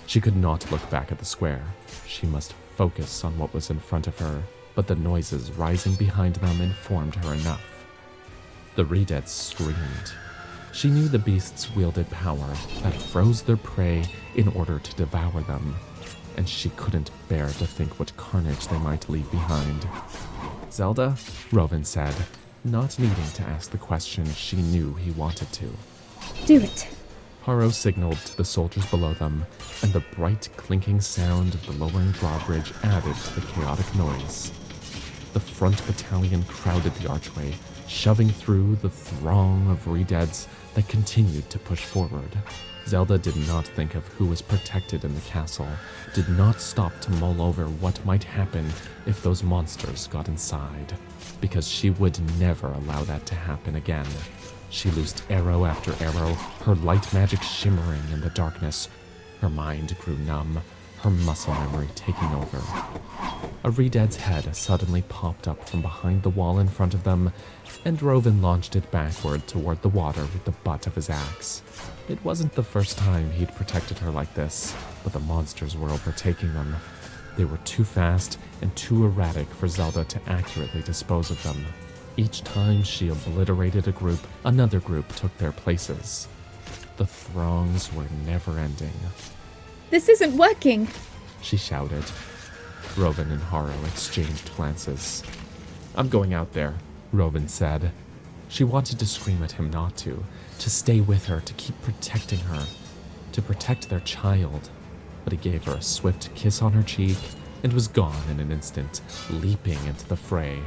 She could not look back at the square. She must focus on what was in front of her, but the noises rising behind them informed her enough. The re-dead screamed. She knew the beasts wielded power that froze their prey in order to devour them, and she couldn't bear to think what carnage they might leave behind. Zelda? Rovin said, not needing to ask the question she knew he wanted to. Do it. Haro signaled to the soldiers below them, and the bright clinking sound of the lowering drawbridge added to the chaotic noise. The front battalion crowded the archway, shoving through the throng of re-deads that continued to push forward. Zelda did not think of who was protected in the castle, did not stop to mull over what might happen if those monsters got inside, because she would never allow that to happen again. She loosed arrow after arrow, her light magic shimmering in the darkness. Her mind grew numb, her muscle memory taking over. A re-dead's head suddenly popped up from behind the wall in front of them, and Rovin launched it backward toward the water with the butt of his axe. It wasn't the first time he'd protected her like this, but the monsters were overtaking them. They were too fast and too erratic for Zelda to accurately dispose of them. Each time she obliterated a group, another group took their places. The throngs were never-ending. This isn't working! She shouted. Rovin and Haro exchanged glances. I'm going out there, Rovin said. She wanted to scream at him not to stay with her, to keep protecting her, to protect their child. But he gave her a swift kiss on her cheek and was gone in an instant, leaping into the fray.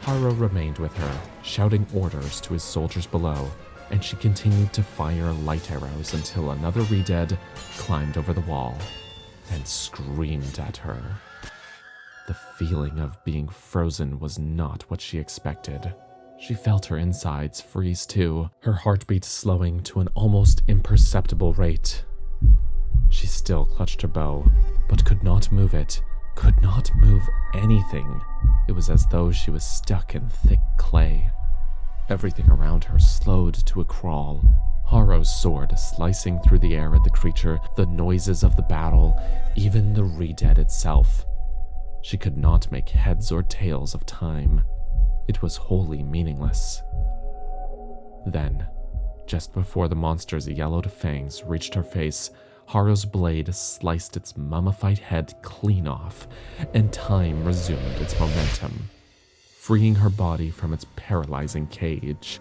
Haro remained with her, shouting orders to his soldiers below, and she continued to fire light arrows until another re-dead climbed over the wall and screamed at her. The feeling of being frozen was not what she expected. She felt her insides freeze too, her heartbeat slowing to an almost imperceptible rate. She still clutched her bow, but could not move it, could not move anything. It was as though she was stuck in thick clay. Everything around her slowed to a crawl. Haro's sword slicing through the air at the creature, the noises of the battle, even the re-dead itself. She could not make heads or tails of time. It was wholly meaningless. Then, just before the monster's yellowed fangs reached her face, Haro's blade sliced its mummified head clean off, and time resumed its momentum, freeing her body from its paralyzing cage.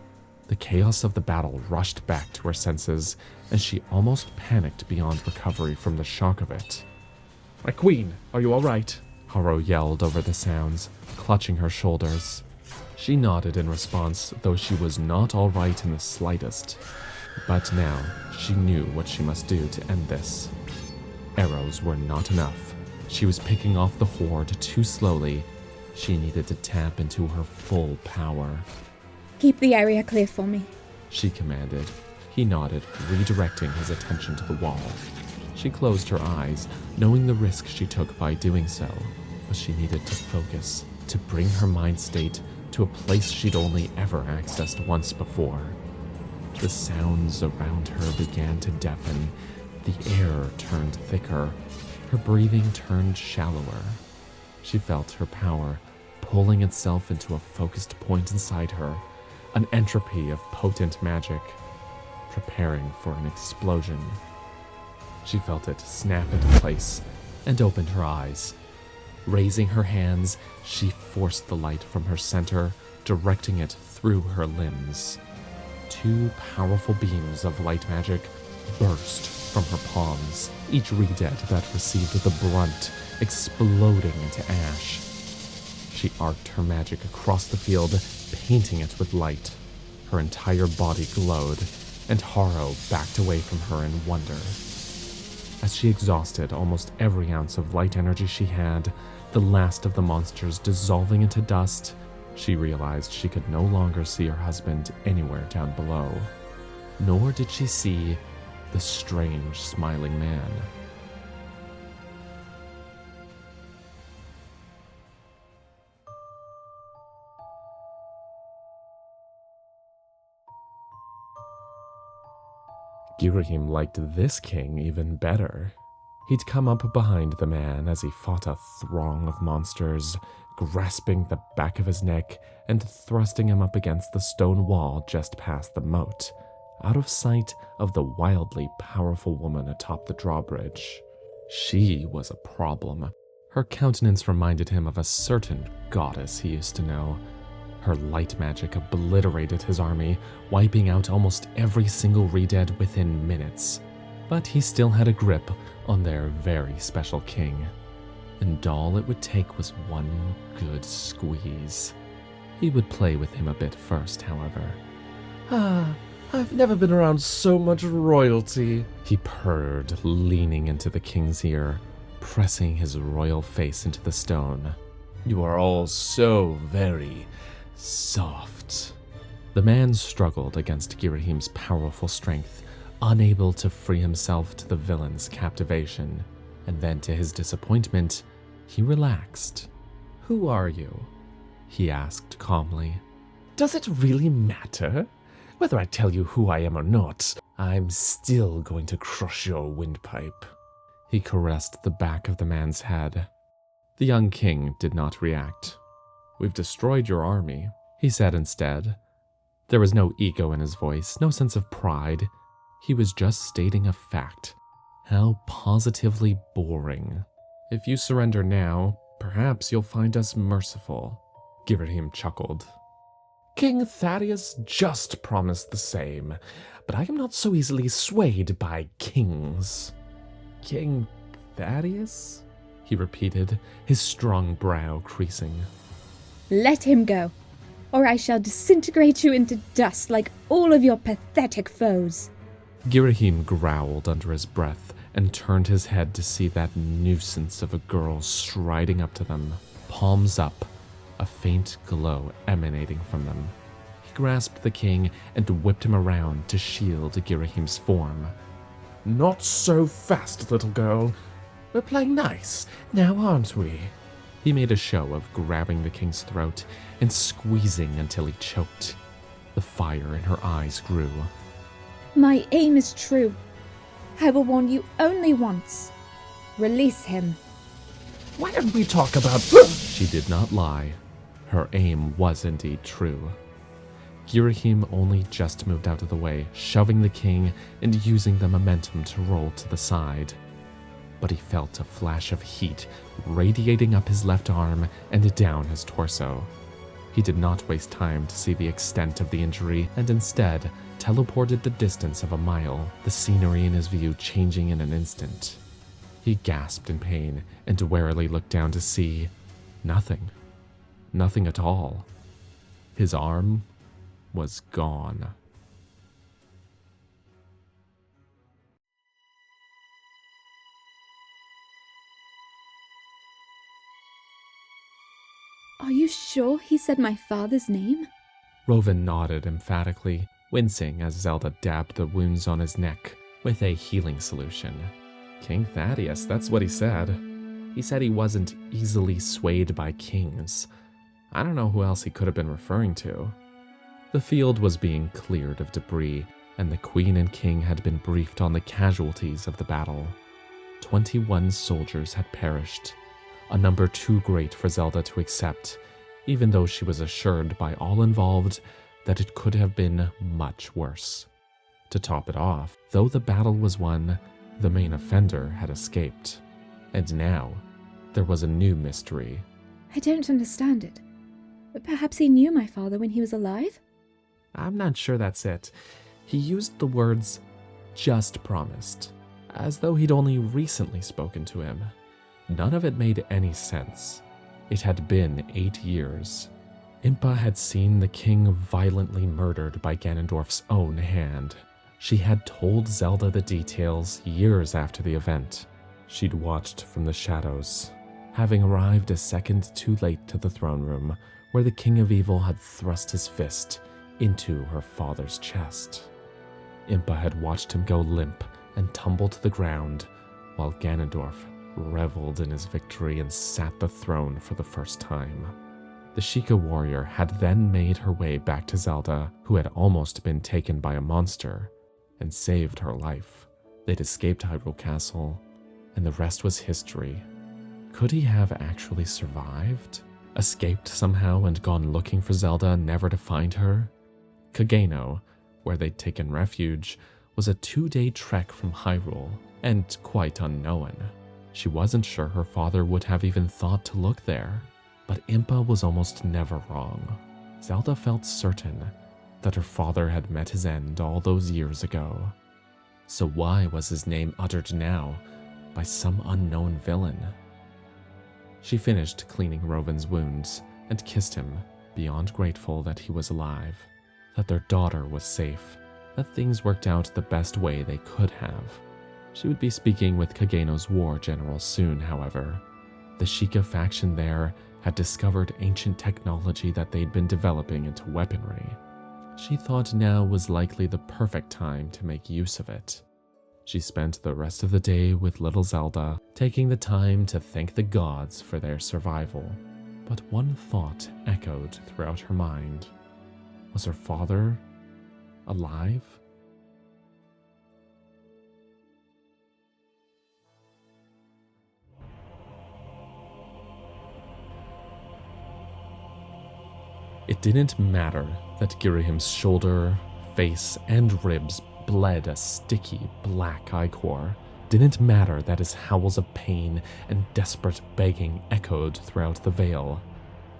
The chaos of the battle rushed back to her senses, and she almost panicked beyond recovery from the shock of it. My queen, are you all right? Haro yelled over the sounds, clutching her shoulders. She nodded in response, though she was not all right in the slightest. But now, she knew what she must do to end this. Arrows were not enough. She was picking off the horde too slowly. She needed to tap into her full power. Keep the area clear for me, she commanded. He nodded, redirecting his attention to the wall. She closed her eyes, knowing the risk she took by doing so, but she needed to focus, to bring her mind state to a place she'd only ever accessed once before. The sounds around her began to deafen. The air turned thicker. Her breathing turned shallower. She felt her power pulling itself into a focused point inside her, an entropy of potent magic, preparing for an explosion. She felt it snap into place and opened her eyes. Raising her hands, she forced the light from her center, directing it through her limbs. Two powerful beams of light magic burst from her palms, each re-dead that received the brunt exploding into ash. She arced her magic across the field, painting it with light. Her entire body glowed, and Haro backed away from her in wonder. As she exhausted almost every ounce of light energy she had, the last of the monsters dissolving into dust, she realized she could no longer see her husband anywhere down below. Nor did she see the strange, smiling man. Ghirahim liked this king even better. He'd come up behind the man as he fought a throng of monsters, grasping the back of his neck and thrusting him up against the stone wall just past the moat, out of sight of the wildly powerful woman atop the drawbridge. She was a problem. Her countenance reminded him of a certain goddess he used to know. Her light magic obliterated his army, wiping out almost every single re-dead within minutes. But he still had a grip on their very special king, and all it would take was one good squeeze. He would play with him a bit first, however. I've never been around so much royalty, he purred, leaning into the king's ear, pressing his royal face into the stone. You are all so very soft. The man struggled against Ghirahim's powerful strength, unable to free himself to the villain's captivation, and then to his disappointment, he relaxed. "Who are you?" he asked calmly. Does it really matter? Whether I tell you who I am or not, I'm still going to crush your windpipe. He caressed the back of the man's head. The young king did not react. "We've destroyed your army," he said instead. There was no ego in his voice, no sense of pride. He was just stating a fact. How positively boring. "If you surrender now, perhaps you'll find us merciful." Ghirahim chuckled. King Thaddeus just promised the same, but I am not so easily swayed by kings. "King Thaddeus?" he repeated, his strong brow creasing. Let him go, or I shall disintegrate you into dust like all of your pathetic foes. Ghirahim growled under his breath and turned his head to see that nuisance of a girl striding up to them, palms up, a faint glow emanating from them. He grasped the king and whipped him around to shield Ghirahim's form. Not so fast, little girl. We're playing nice, now aren't we? He made a show of grabbing the king's throat and squeezing until he choked. The fire in her eyes grew. My aim is true. I will warn you only once. Release him. Why don't we talk about... She did not lie. Her aim was indeed true. Ghirahim only just moved out of the way, shoving the king and using the momentum to roll to the side. But he felt a flash of heat radiating up his left arm and down his torso. He did not waste time to see the extent of the injury and instead teleported the distance of a mile, the scenery in his view changing in an instant. He gasped in pain and warily looked down to see nothing. Nothing at all. His arm was gone. Are you sure he said my father's name? Rovan nodded emphatically, wincing as Zelda dabbed the wounds on his neck with a healing solution. King Thaddeus, that's what he said. He said he wasn't easily swayed by kings. I don't know who else he could have been referring to. The field was being cleared of debris, and the queen and king had been briefed on the casualties of the battle. 21 soldiers had perished, a number too great for Zelda to accept, even though she was assured by all involved that it could have been much worse. To top it off, though the battle was won, the main offender had escaped. And now, there was a new mystery. I don't understand it. But perhaps he knew my father when he was alive? I'm not sure that's it. He used the words, just promised, as though he'd only recently spoken to him. None of it made any sense. It had been 8 years. Impa had seen the king violently murdered by Ganondorf's own hand. She had told Zelda the details years after the event. She'd watched from the shadows, having arrived a second too late to the throne room, where the King of Evil had thrust his fist into her father's chest. Impa had watched him go limp and tumble to the ground, while Ganondorf reveled in his victory and sat the throne for the first time. The Sheikah warrior had then made her way back to Zelda, who had almost been taken by a monster, and saved her life. They'd escaped Hyrule Castle, and the rest was history. Could he have actually survived? Escaped somehow and gone looking for Zelda, never to find her? Kageno, where they'd taken refuge, was a 2-day trek from Hyrule, and quite unknown. She wasn't sure her father would have even thought to look there. But Impa was almost never wrong. Zelda felt certain that her father had met his end all those years ago. So why was his name uttered now by some unknown villain? She finished cleaning Rovin's wounds and kissed him, beyond grateful that he was alive, that their daughter was safe, that things worked out the best way they could have. She would be speaking with Kageno's war general soon, however. The Sheikah faction there had discovered ancient technology that they'd been developing into weaponry. She thought now was likely the perfect time to make use of it. She spent the rest of the day with little Zelda, taking the time to thank the gods for their survival. But one thought echoed throughout her mind. Was her father alive? It didn't matter that Ghirahim's shoulder, face, and ribs bled a sticky black ichor. Didn't matter that his howls of pain and desperate begging echoed throughout the Vale.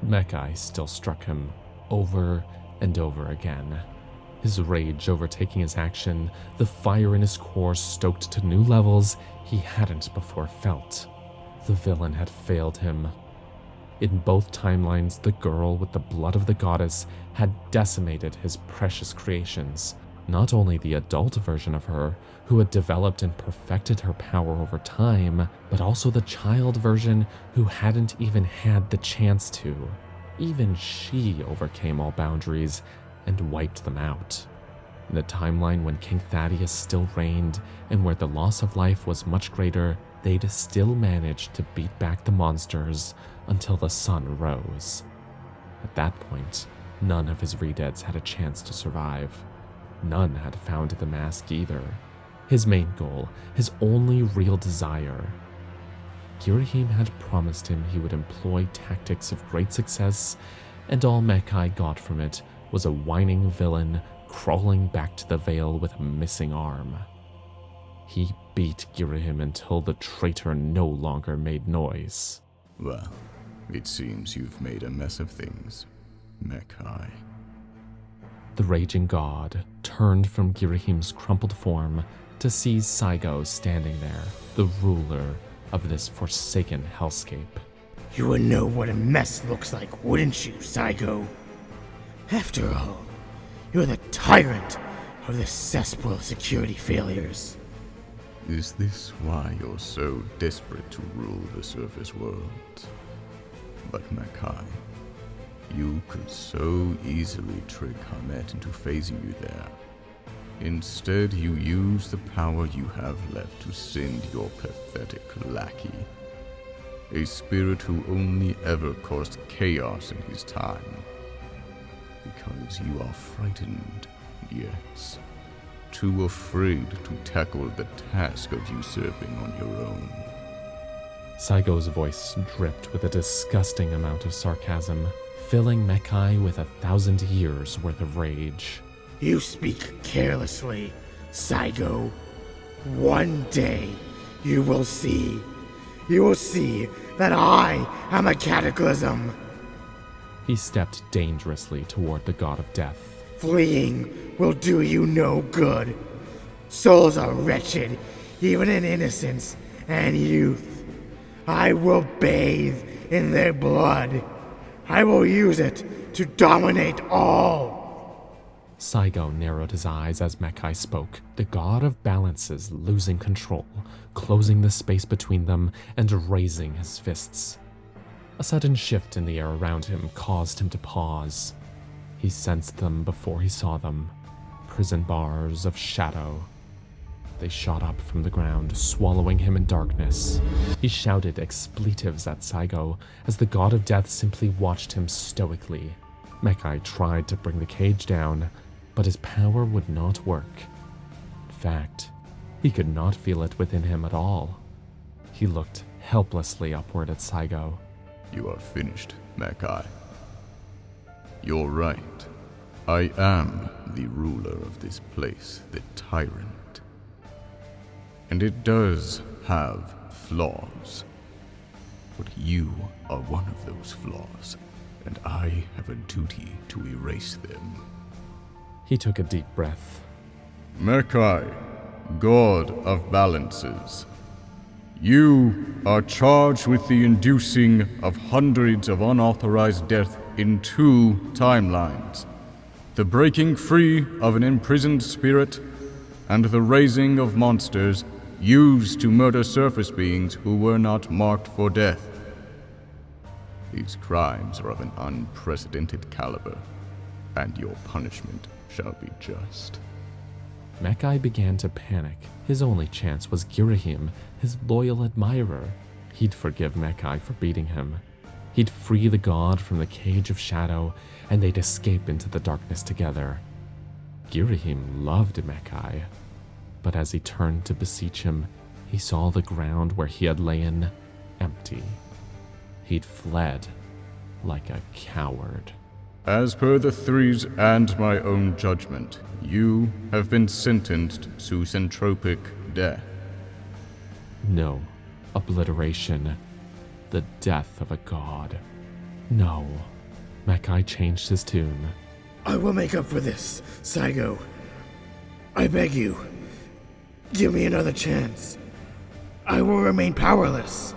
Mekai still struck him over and over again. His rage overtaking his action, the fire in his core stoked to new levels he hadn't before felt. The villain had failed him. In both timelines, the girl with the blood of the goddess had decimated his precious creations. Not only the adult version of her, who had developed and perfected her power over time, but also the child version who hadn't even had the chance to. Even she overcame all boundaries and wiped them out. In the timeline when King Thaddeus still reigned, and where the loss of life was much greater, they'd still managed to beat back the monsters until the sun rose. At that point, none of his redeads had a chance to survive. None had found the mask either. His main goal, his only real desire. Ghirahim had promised him he would employ tactics of great success, and all Mekai got from it was a whining villain crawling back to the Vale with a missing arm. He beat Ghirahim until the traitor no longer made noise. Well, it seems you've made a mess of things, Mekai. The raging god turned from Ghirahim's crumpled form to see Saigo standing there, the ruler of this forsaken hellscape. You would know what a mess looks like, wouldn't you, Saigo? After all, you're the tyrant of this cesspool of security failures. Is this why you're so desperate to rule the surface world? But Mekai, you could so easily trick Hamet into phasing you there. Instead, you use the power you have left to send your pathetic lackey, a spirit who only ever caused chaos in his time. Because you are frightened, yes, too afraid to tackle the task of usurping on your own. Saigo's voice dripped with a disgusting amount of sarcasm, filling Mekai with 1,000 years worth of rage. You speak carelessly, Saigo. One day, you will see that I am a cataclysm. He stepped dangerously toward the god of death. Fleeing will do you no good. Souls are wretched, even in innocence and youth. I will bathe in their blood. I will use it to dominate all. Saigo narrowed his eyes as Mekai spoke, the god of balances losing control, closing the space between them and raising his fists. A sudden shift in the air around him caused him to pause. He sensed them before he saw them, prison bars of shadow. They shot up from the ground, swallowing him in darkness. He shouted expletives at Saigo as the god of death simply watched him stoically. Mekai tried to bring the cage down, but his power would not work. In fact, he could not feel it within him at all. He looked helplessly upward at Saigo. You are finished, Mekai. You're right. I am the ruler of this place, the tyrant. And it does have flaws. But you are one of those flaws, and I have a duty to erase them. He took a deep breath. Mekai, god of balances. You are charged with the inducing of hundreds of unauthorized death in 2 timelines. The breaking free of an imprisoned spirit, and the raising of monsters used to murder surface beings who were not marked for death. These crimes are of an unprecedented caliber, and your punishment shall be just. Mekai began to panic. His only chance was Ghirahim, his loyal admirer. He'd forgive Mekai for beating him. He'd free the god from the cage of shadow, and they'd escape into the darkness together. Ghirahim loved Mekai, but as he turned to beseech him, he saw the ground where he had lain empty. He'd fled like a coward. As per the Threes and my own judgment, you have been sentenced to centropic death. No, obliteration. The death of a god. No. Mekai changed his tune. I will make up for this, Saigo. I beg you. Give me another chance. I will remain powerless.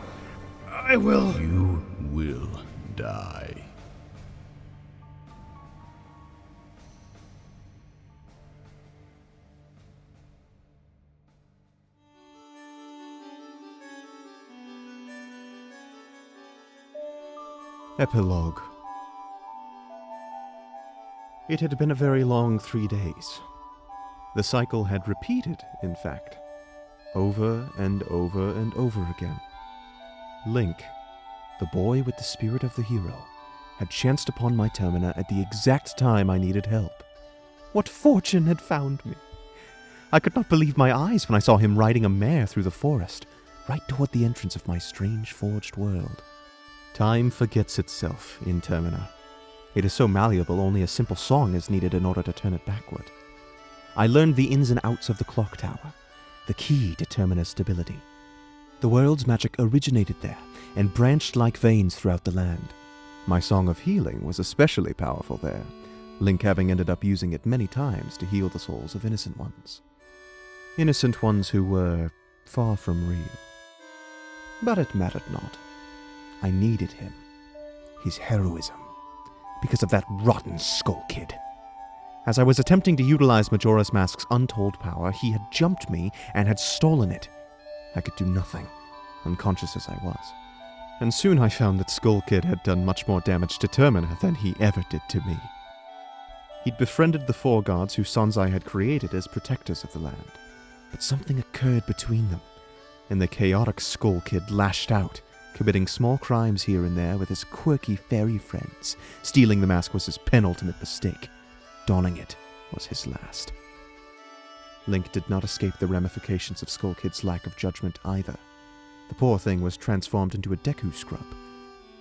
I will... You will die. Epilogue. It had been a very long 3 days. The cycle had repeated, in fact, over and over and over again. Link, the boy with the spirit of the hero, had chanced upon my Termina at the exact time I needed help. What fortune had found me! I could not believe my eyes when I saw him riding a mare through the forest, right toward the entrance of my strange forged world. Time forgets itself in Termina. It is so malleable only a simple song is needed in order to turn it backward. I learned the ins and outs of the clock tower, the key to Termina's stability. The world's magic originated there and branched like veins throughout the land. My song of healing was especially powerful there, Link having ended up using it many times to heal the souls of innocent ones. Innocent ones who were far from real. But it mattered not. I needed him, his heroism, because of that rotten Skull Kid. As I was attempting to utilize Majora's Mask's untold power, he had jumped me and had stolen it. I could do nothing, unconscious as I was. And soon I found that Skull Kid had done much more damage to Termina than he ever did to me. He'd befriended the 4 gods whose sons I had created as protectors of the land. But something occurred between them, and the chaotic Skull Kid lashed out, committing small crimes here and there with his quirky fairy friends. Stealing the mask was his penultimate mistake. Donning it was his last. Link did not escape the ramifications of Skull Kid's lack of judgment either. The poor thing was transformed into a Deku scrub,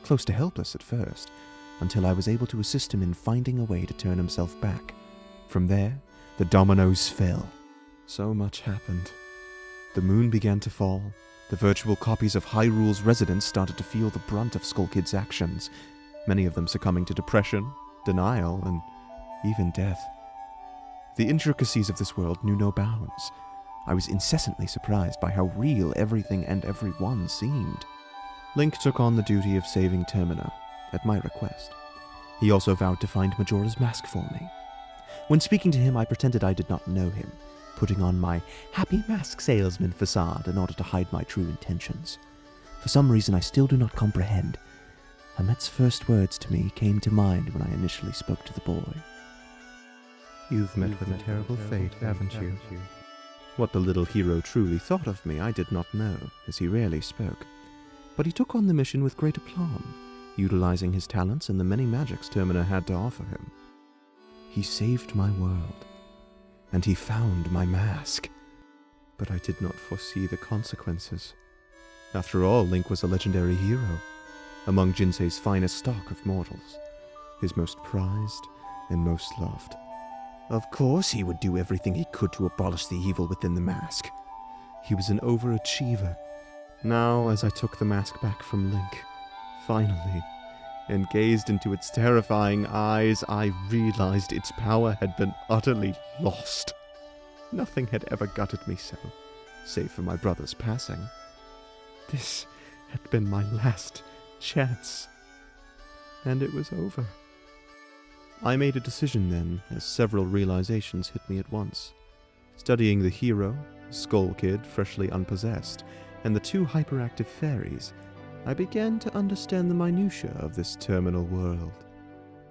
close to helpless at first, until I was able to assist him in finding a way to turn himself back. From there, the dominoes fell. So much happened. The moon began to fall. The virtual copies of Hyrule's residents started to feel the brunt of Skull Kid's actions, many of them succumbing to depression, denial, and even death. The intricacies of this world knew no bounds. I was incessantly surprised by how real everything and everyone seemed. Link took on the duty of saving Termina, at my request. He also vowed to find Majora's Mask for me. When speaking to him, I pretended I did not know him, putting on my happy mask salesman facade in order to hide my true intentions. For some reason I still do not comprehend. Hamet's first words to me came to mind when I initially spoke to the boy. You've met with a terrible fate, haven't you? What the little hero truly thought of me I did not know, as he rarely spoke. But he took on the mission with great aplomb, utilizing his talents and the many magics Termina had to offer him. He saved my world, and he found my mask. But I did not foresee the consequences. After all, Link was a legendary hero, among Jinsei's finest stock of mortals, his most prized and most loved. Of course he would do everything he could to abolish the evil within the mask. He was an overachiever. Now, as I took the mask back from Link, finally, and gazed into its terrifying eyes, I realized its power had been utterly lost. Nothing had ever gutted me so, save for my brother's passing. This had been my last chance, and it was over. I made a decision then, as several realizations hit me at once. Studying the hero, Skull Kid, freshly unpossessed, and the two hyperactive fairies, I began to understand the minutiae of this terminal world.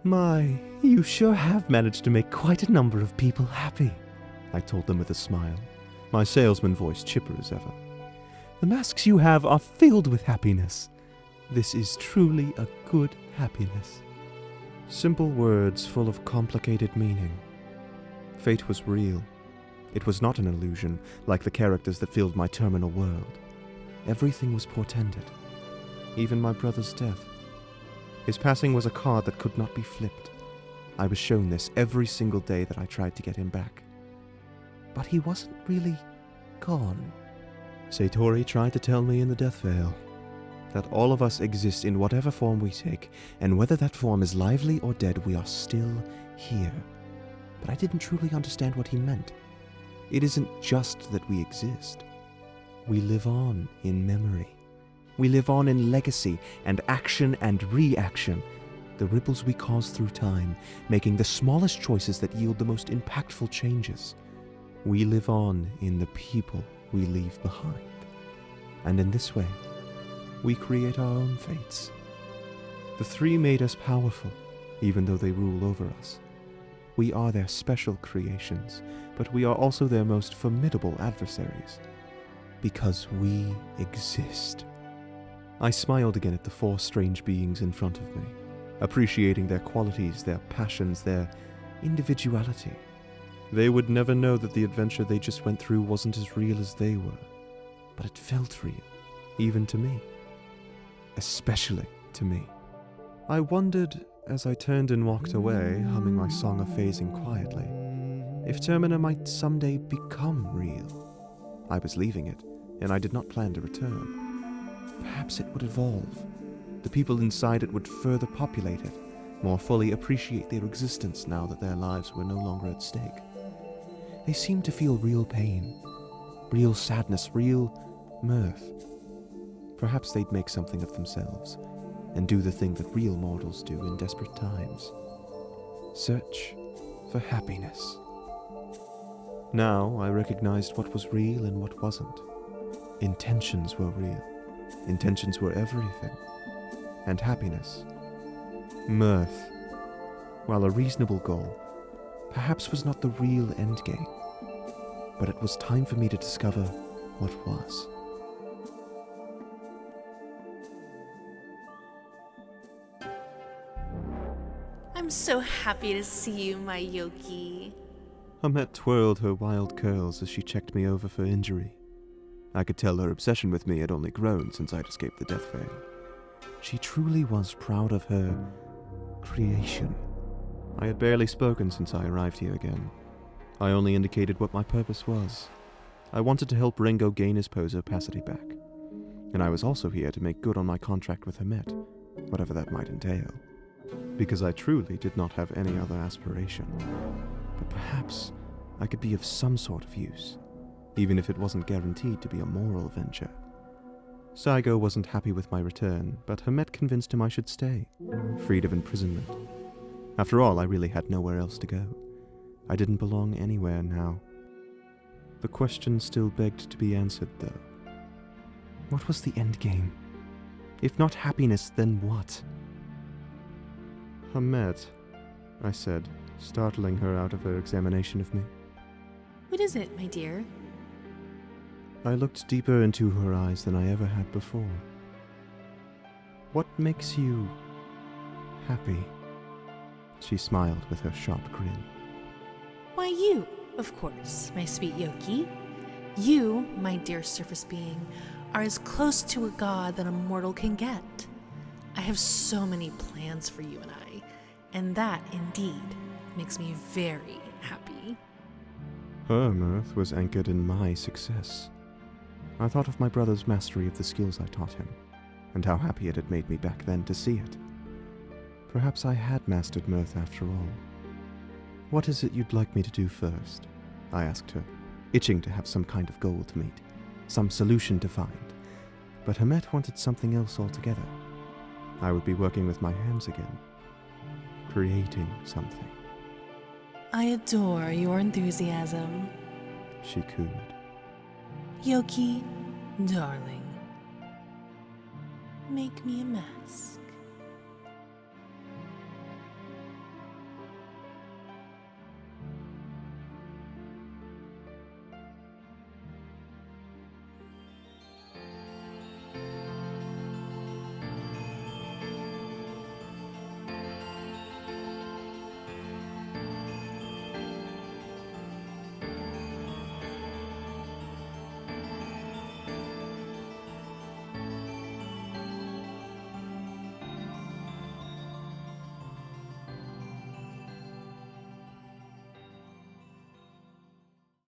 My, you sure have managed to make quite a number of people happy, I told them with a smile, my salesman voice chipper as ever. The masks you have are filled with happiness. This is truly a good happiness. Simple words full of complicated meaning. Fate was real. It was not an illusion, like the characters that filled my terminal world. Everything was portended. Even my brother's death. His passing was a card that could not be flipped. I was shown this every single day that I tried to get him back. But he wasn't really gone. Satori tried to tell me in the Death Veil that all of us exist in whatever form we take, and whether that form is lively or dead, we are still here. But I didn't truly understand what he meant. It isn't just that we exist. We live on in memory. We live on in legacy and action and reaction, the ripples we cause through time, making the smallest choices that yield the most impactful changes. We live on in the people we leave behind. And in this way, we create our own fates. The three made us powerful, even though they rule over us. We are their special creations, but we are also their most formidable adversaries. Because we exist. I smiled again at the four strange beings in front of me, appreciating their qualities, their passions, their individuality. They would never know that the adventure they just went through wasn't as real as they were, but it felt real, even to me. Especially to me. I wondered, as I turned and walked away, humming my song of phasing quietly, if Termina might someday become real. I was leaving it, and I did not plan to return. Perhaps it would evolve. The people inside it would further populate it, more fully appreciate their existence now that their lives were no longer at stake. They seemed to feel real pain, real sadness, real mirth. Perhaps they'd make something of themselves, and do the thing that real mortals do in desperate times. Search for happiness. Now I recognized what was real and what wasn't. Intentions were real. Intentions were everything. And happiness. Mirth, while a reasonable goal, perhaps was not the real endgame. But it was time for me to discover what was. I'm so happy to see you, my Yoki. Hamet twirled her wild curls as she checked me over for injury. I could tell her obsession with me had only grown since I'd escaped the Death Veil. She truly was proud of her creation. I had barely spoken since I arrived here again. I only indicated what my purpose was. I wanted to help Ringo gain his pose opacity back. And I was also here to make good on my contract with Hamet, whatever that might entail. Because I truly did not have any other aspiration. But perhaps I could be of some sort of use, even if it wasn't guaranteed to be a moral venture. Saigo wasn't happy with my return, but Hamet convinced him I should stay, freed of imprisonment. After all, I really had nowhere else to go. I didn't belong anywhere now. The question still begged to be answered, though. What was the end game? If not happiness, then what? Hamet, I said, startling her out of her examination of me. What is it, my dear? I looked deeper into her eyes than I ever had before. What makes you happy? She smiled with her sharp grin. Why, you, of course, my sweet Yoki. You, my dear surface being, are as close to a god that a mortal can get. I have so many plans for you and that, indeed, makes me very happy. Her mirth was anchored in my success. I thought of my brother's mastery of the skills I taught him, and how happy it had made me back then to see it. Perhaps I had mastered mirth after all. What is it you'd like me to do first? I asked her, itching to have some kind of goal to meet, some solution to find. But Hamet wanted something else altogether. I would be working with my hands again, creating something. I adore your enthusiasm. She cooed. Yoki, darling, make me a mess.